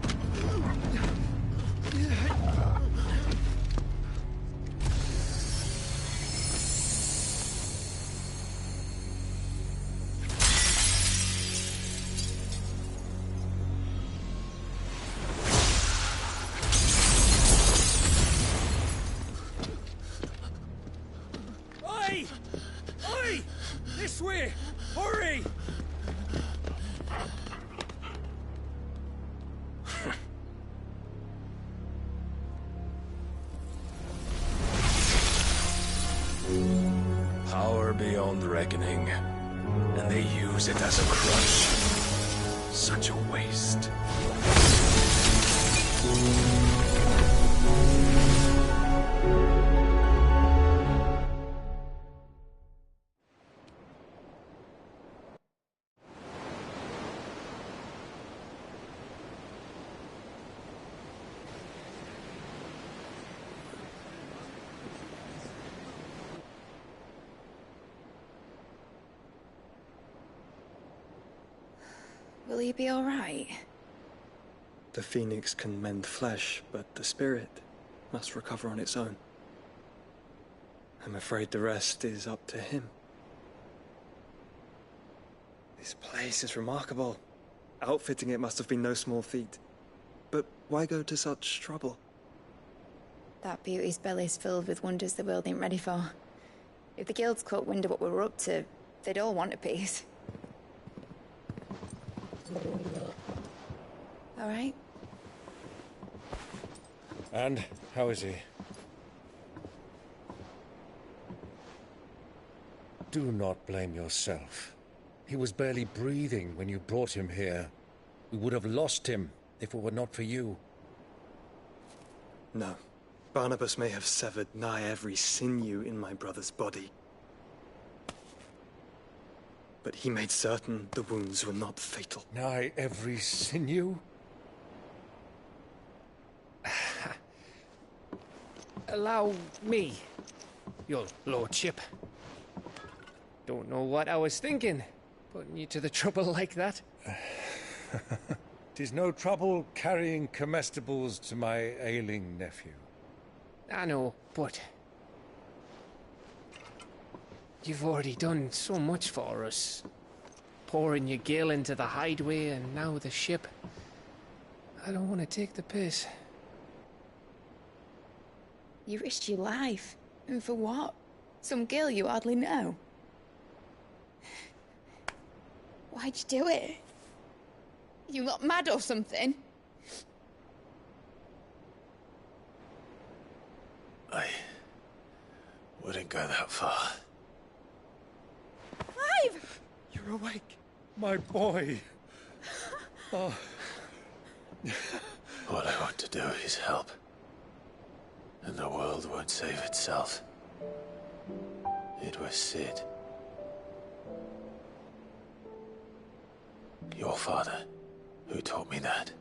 Oi! Oi! This way! Hurry! Power beyond reckoning, and they use it as a crutch. Such a waste. Will he be all right? The phoenix can mend flesh, but the spirit must recover on its own. I'm afraid the rest is up to him. This place is remarkable. Outfitting it must have been no small feat. But why go to such trouble? That beauty's belly's filled with wonders the world ain't ready for. If the guilds caught wind of what we were up to, they'd all want a piece. All right? And how is he? Do not blame yourself. He was barely breathing when you brought him here. We would have lost him if it were not for you. No. Barnabas may have severed nigh every sinew in my brother's body. But he made certain the wounds were not fatal. Nigh every sinew? Allow me, your lordship. Don't know what I was thinking, putting you to the trouble like that. 'Tis no trouble carrying comestibles to my ailing nephew. I know, but you've already done so much for us. Pouring your gil into the hideaway and now the ship. I don't want to take the piss. You risked your life. And for what? Some girl you hardly know. Why'd you do it? You not mad or something? I wouldn't go that far. Clive! You're awake, my boy. Oh. All I want to do is help. And the world won't save itself. It was Sid. Your father, who taught me that.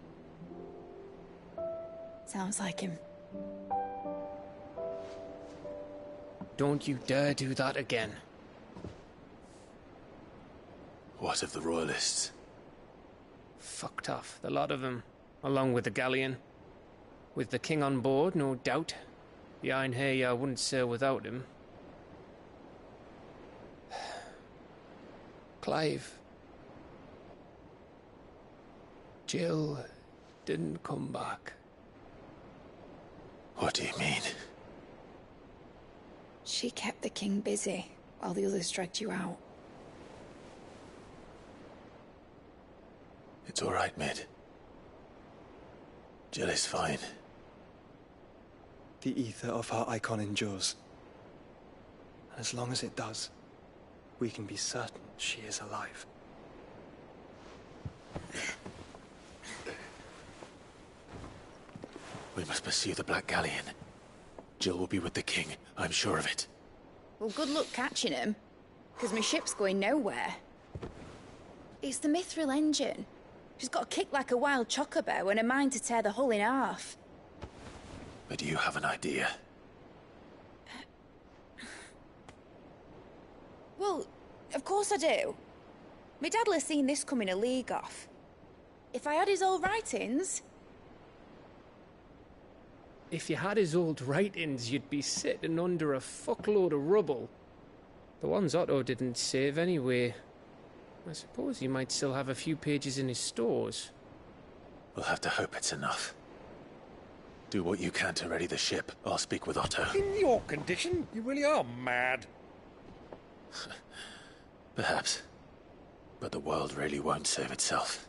Sounds like him. Don't you dare do that again. What of the Royalists? Fucked off, the lot of them, along with the galleon. With the king on board, no doubt. The Iron Hair wouldn't sail without him. Clive. Jill didn't come back. What do you mean? She kept the king busy while the others dragged you out. It's all right, Mid. Jill is fine. The ether of her icon endures. And as long as it does, we can be certain she is alive. We must pursue the Black Galleon. Jill will be with the king, I'm sure of it. Well, good luck catching him, because my ship's going nowhere. It's the Mithril engine. She's got a kick like a wild chocobo and a mind to tear the hull in half. But you have an idea. Well, of course I do. My dad'll have seen this coming a league off. If I had his old writings... If you had his old writings, you'd be sitting under a fuckload of rubble. The ones Otto didn't save anyway. I suppose he might still have a few pages in his stores. We'll have to hope it's enough. Do what you can to ready the ship. I'll speak with Otto. In your condition, you really are mad. Perhaps. But the world really won't save itself.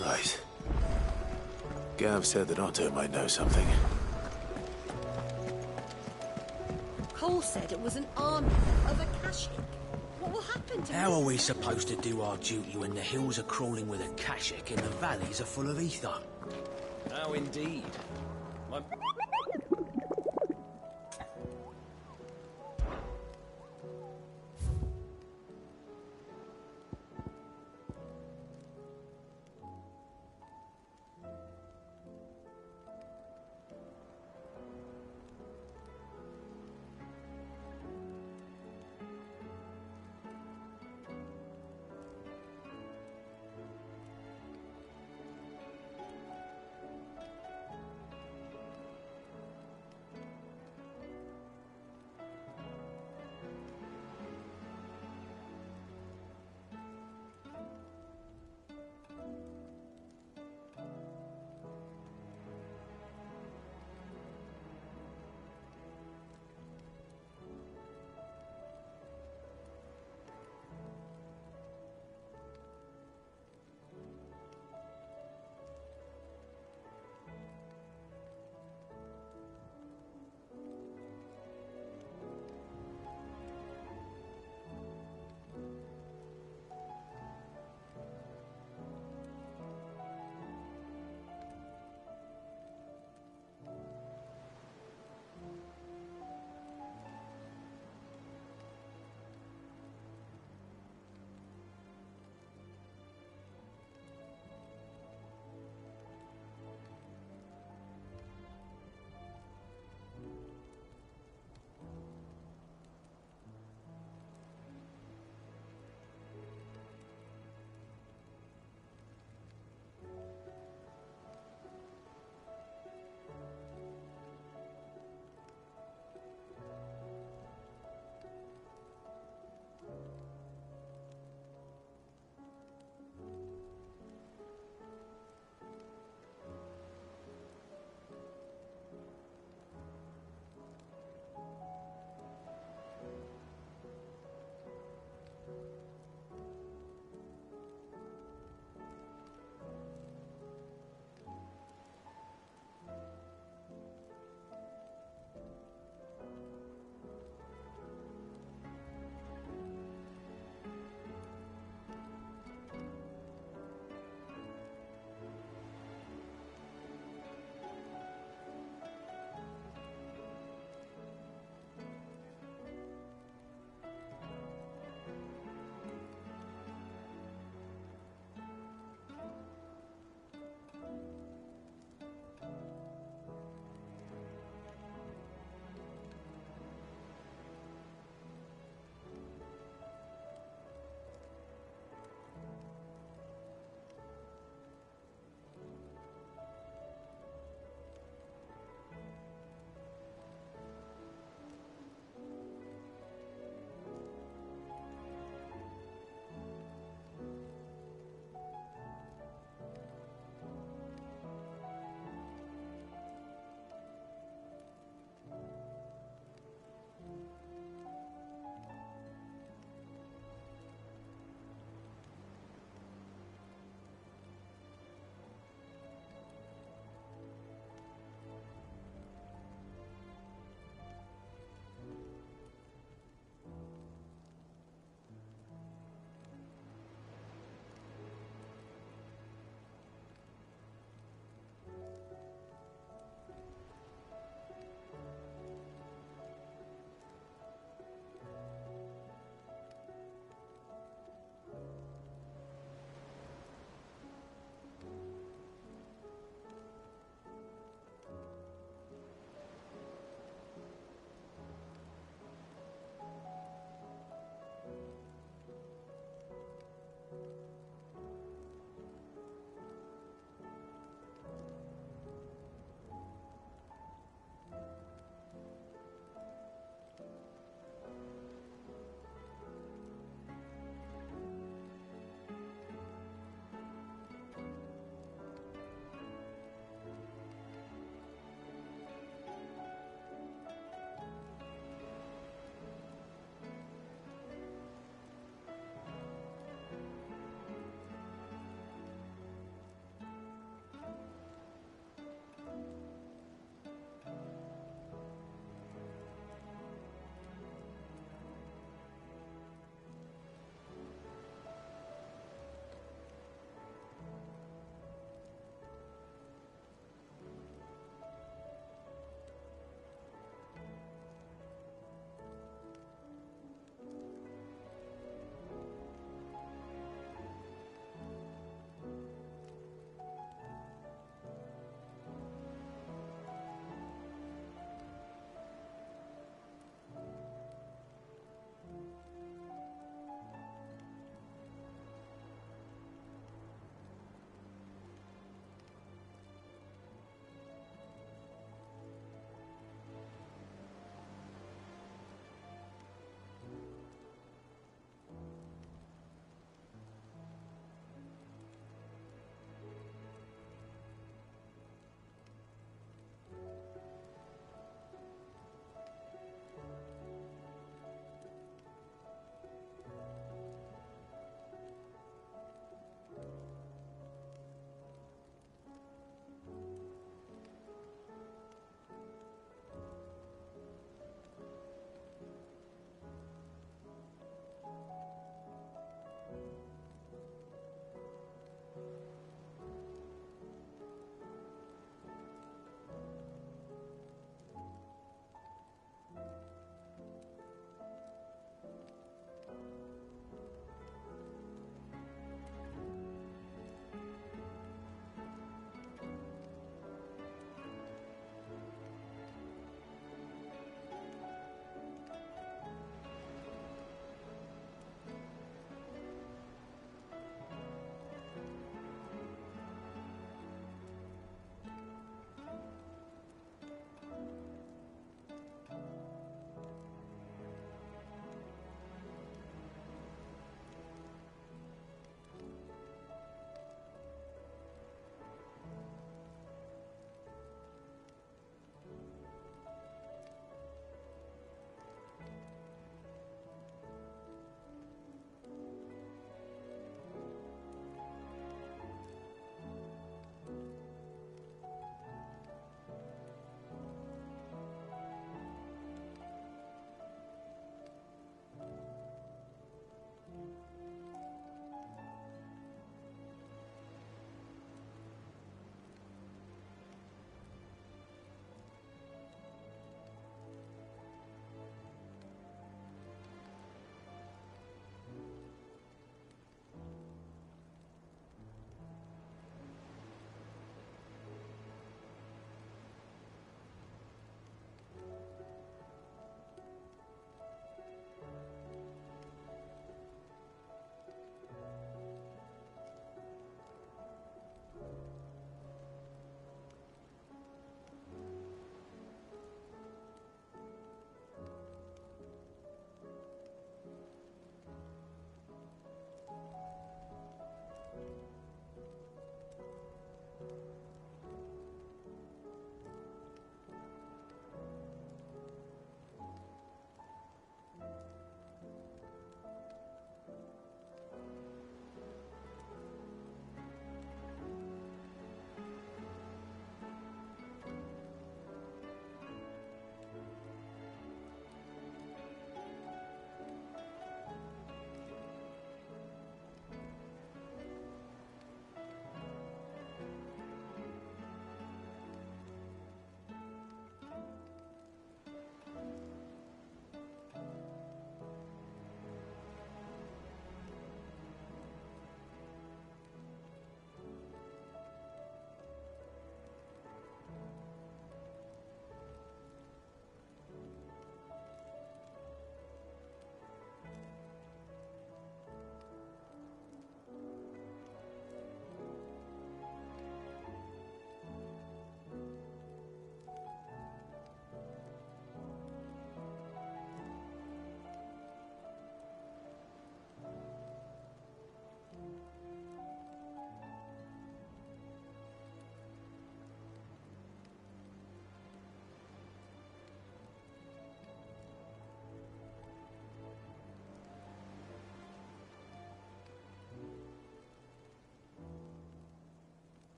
Right. Gav said that Otto might know something. Cole said it was an army of Akashic. What will happen to How are we supposed to do our duty when the hills are crawling with Akashic and the valleys are full of ether? How indeed. My...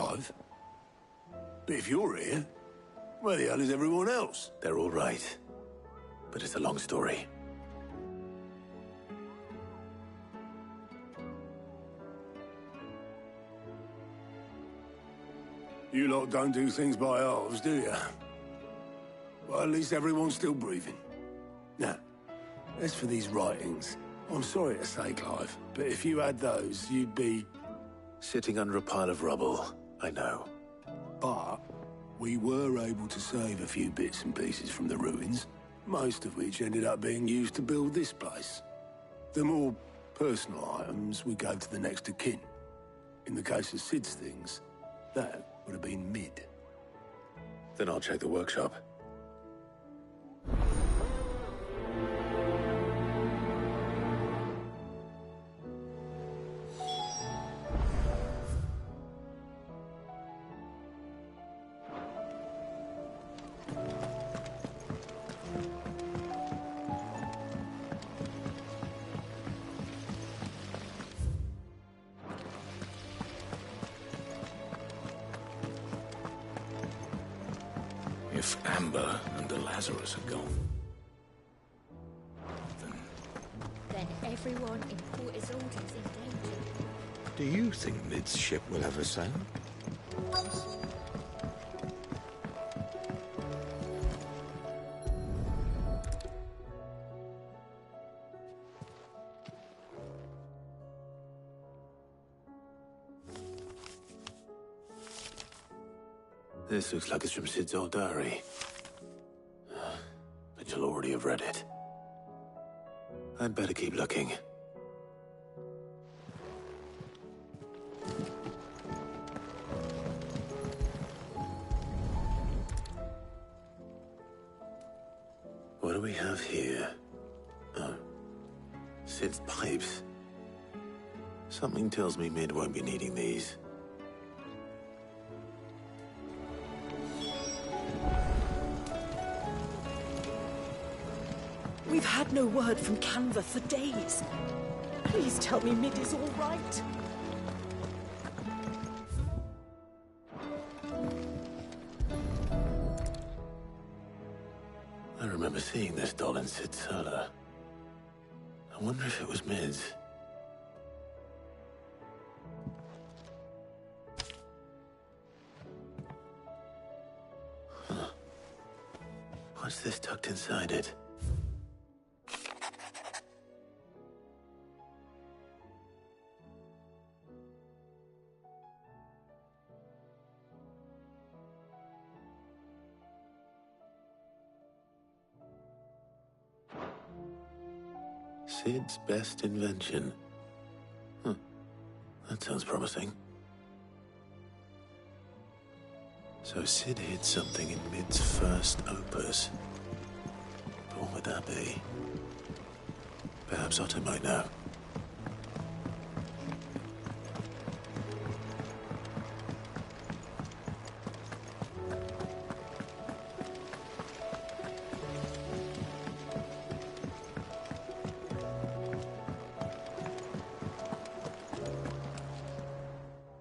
Clive. But if you're here, where the hell is everyone else? They're all right. But it's a long story. You lot don't do things by halves, do you? Well, at least everyone's still breathing. Now, as for these writings, I'm sorry to say, Clive, but if you had those, you'd be... Sitting under a pile of rubble, I know. But we were able to save a few bits and pieces from the ruins, most of which ended up being used to build this place. The more personal items we gave to the next of kin. In the case of Sid's things, that would have been mid. Then I'll check the workshop. If Amber and the Lazarus are gone, Then everyone in Port Isolde is in danger. Do you think Mid's ship will ever sail? This looks like it's from Sid's old diary. But you'll already have read it. I'd better keep looking. What do we have here? Oh. Sid's pipes. Something tells me Mid won't be needing these. We've had no word from Canva for days. Please tell me Mid is all right. I remember seeing this doll in Sid's cellar. I wonder if it was Mid's. Huh. What's this tucked inside it? Sid's best invention. Huh. That sounds promising. So Sid hid something in Mid's first opus. But what would that be? Perhaps Otto might know.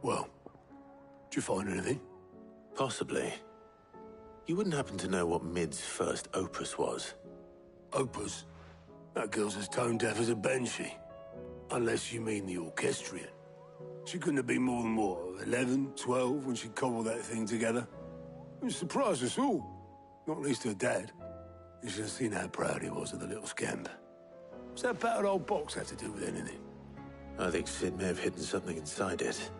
Well, did you find anything? Possibly. You wouldn't happen to know what Mid's first opus was? Opus? That girl's as tone deaf as a banshee. Unless you mean the orchestrion. She couldn't have been more than, what, 11, 12 when she cobbled that thing together? It surprised us all. Not least her dad. You should have seen how proud he was of the little scamp. What's that battered old box have to do with anything? I think Sid may have hidden something inside it.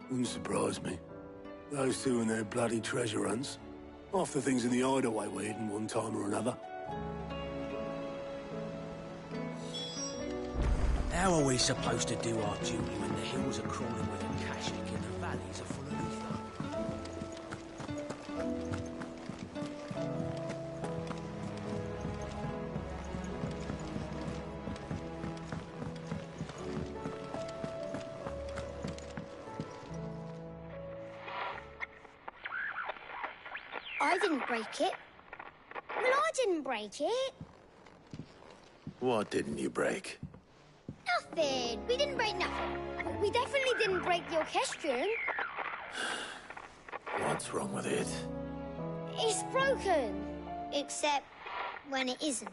Wouldn't surprise me. Those two and their bloody treasure hunts. Half the things in the hideaway were hidden one time or another. How are we supposed to do our duty when the hills are crawling with a Akashic and the valleys are full of ether? I didn't break it. Well, I didn't break it. What didn't you break? Nothing. We didn't break nothing. We definitely didn't break the orchestrion. What's wrong with it? It's broken. Except when it isn't.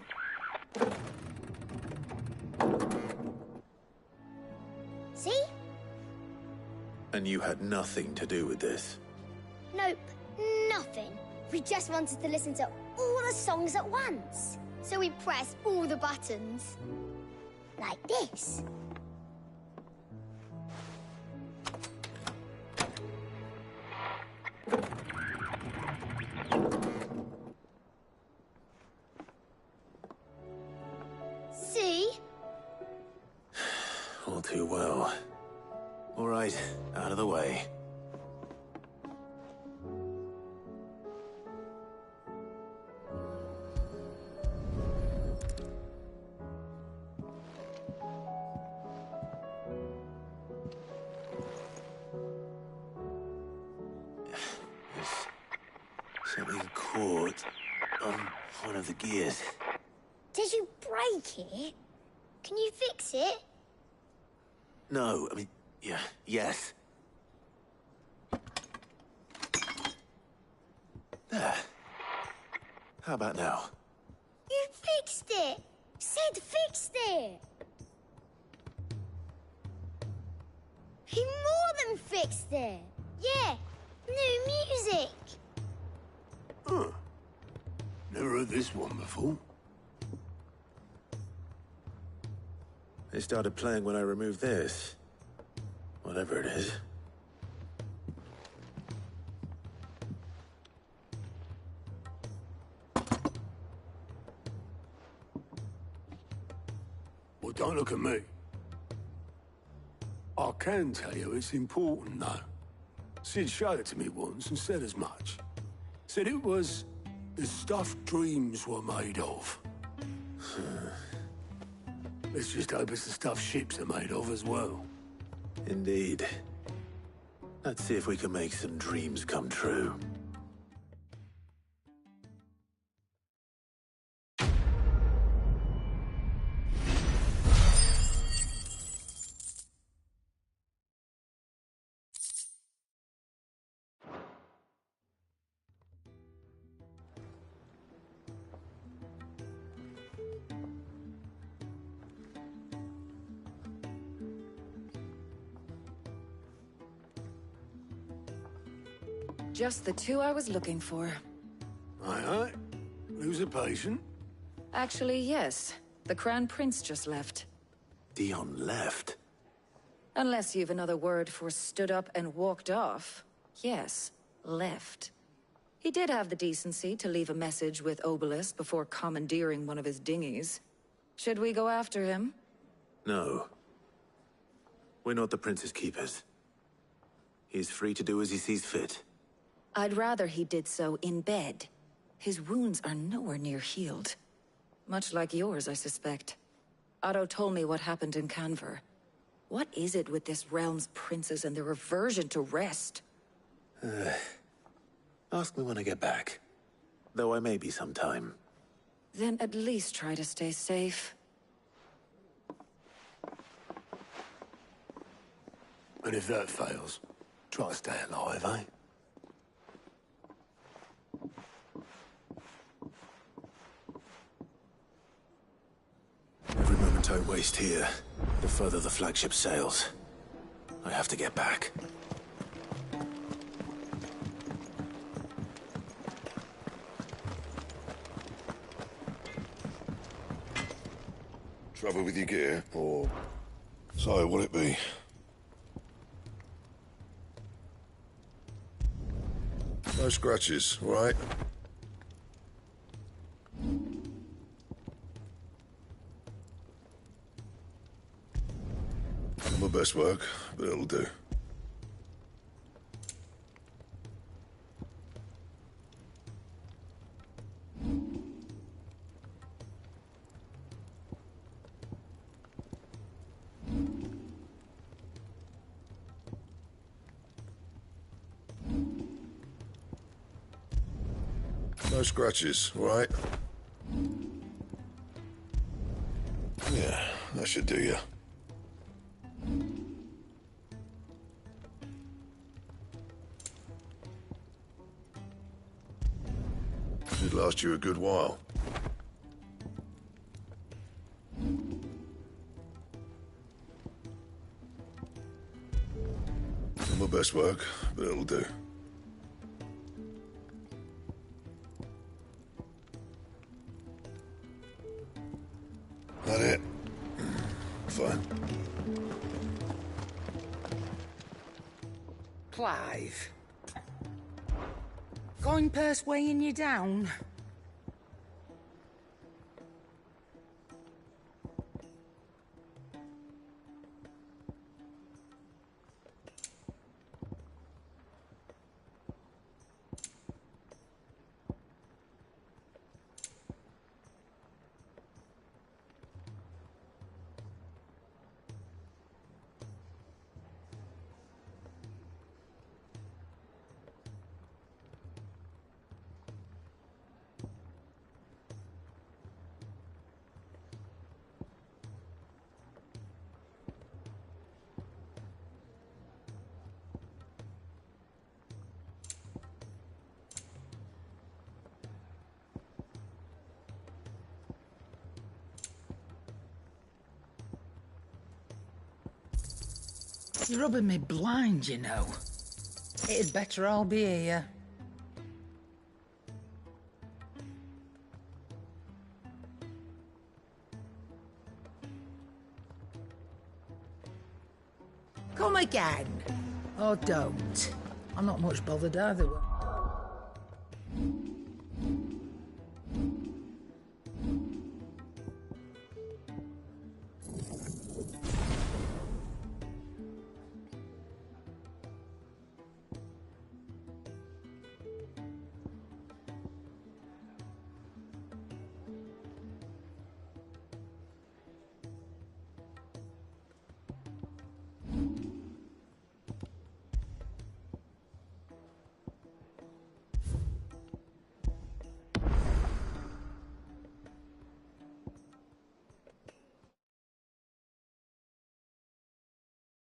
See? And you had nothing to do with this? Nope, nothing. We just wanted to listen to all the songs at once. So we pressed all the buttons. Like this. See? All too well. All right, out of the way. Something caught on one of the gears. Did you break it? Can you fix it? No, I mean, yeah, yes. There. How about now? You fixed it! Sid fixed it! He more than fixed it! Yeah, new music! Huh. Never heard this one before. They started playing when I removed this. Whatever it is. Well, don't look at me. I can tell you it's important, though. Sid showed it to me once and said as much. Said it was the stuff dreams were made of. Let's just hope it's the stuff ships are made of as well. Indeed. Let's see if we can make some dreams come true. Just the two I was looking for. Aye. Lose a patient? Actually, yes. The Crown Prince just left. Dion left? Unless you've another word for stood up and walked off. Yes, left. He did have the decency to leave a message with Obelisk before commandeering one of his dinghies. Should we go after him? No. We're not the Prince's keepers. He's free to do as he sees fit. I'd rather he did so in bed. His wounds are nowhere near healed. Much like yours, I suspect. Otto told me what happened in Canver. What is it with this realm's princes and their aversion to rest? Ask me when I get back. Though I may be sometime. Then at least try to stay safe. And if that fails, try to stay alive, eh? Every moment I waste here, the further the flagship sails. I have to get back. Trouble with your gear, or... So, will it be? No scratches, all right? Not my best work, but it'll do. No scratches, all right? Yeah, that should do you. last you a good while. Not my best work, but it'll do. That it? Fine. Clive. Coin purse weighing you down? You're rubbing me blind, you know. It'd better all be here. Come again. Or don't. I'm not much bothered either way.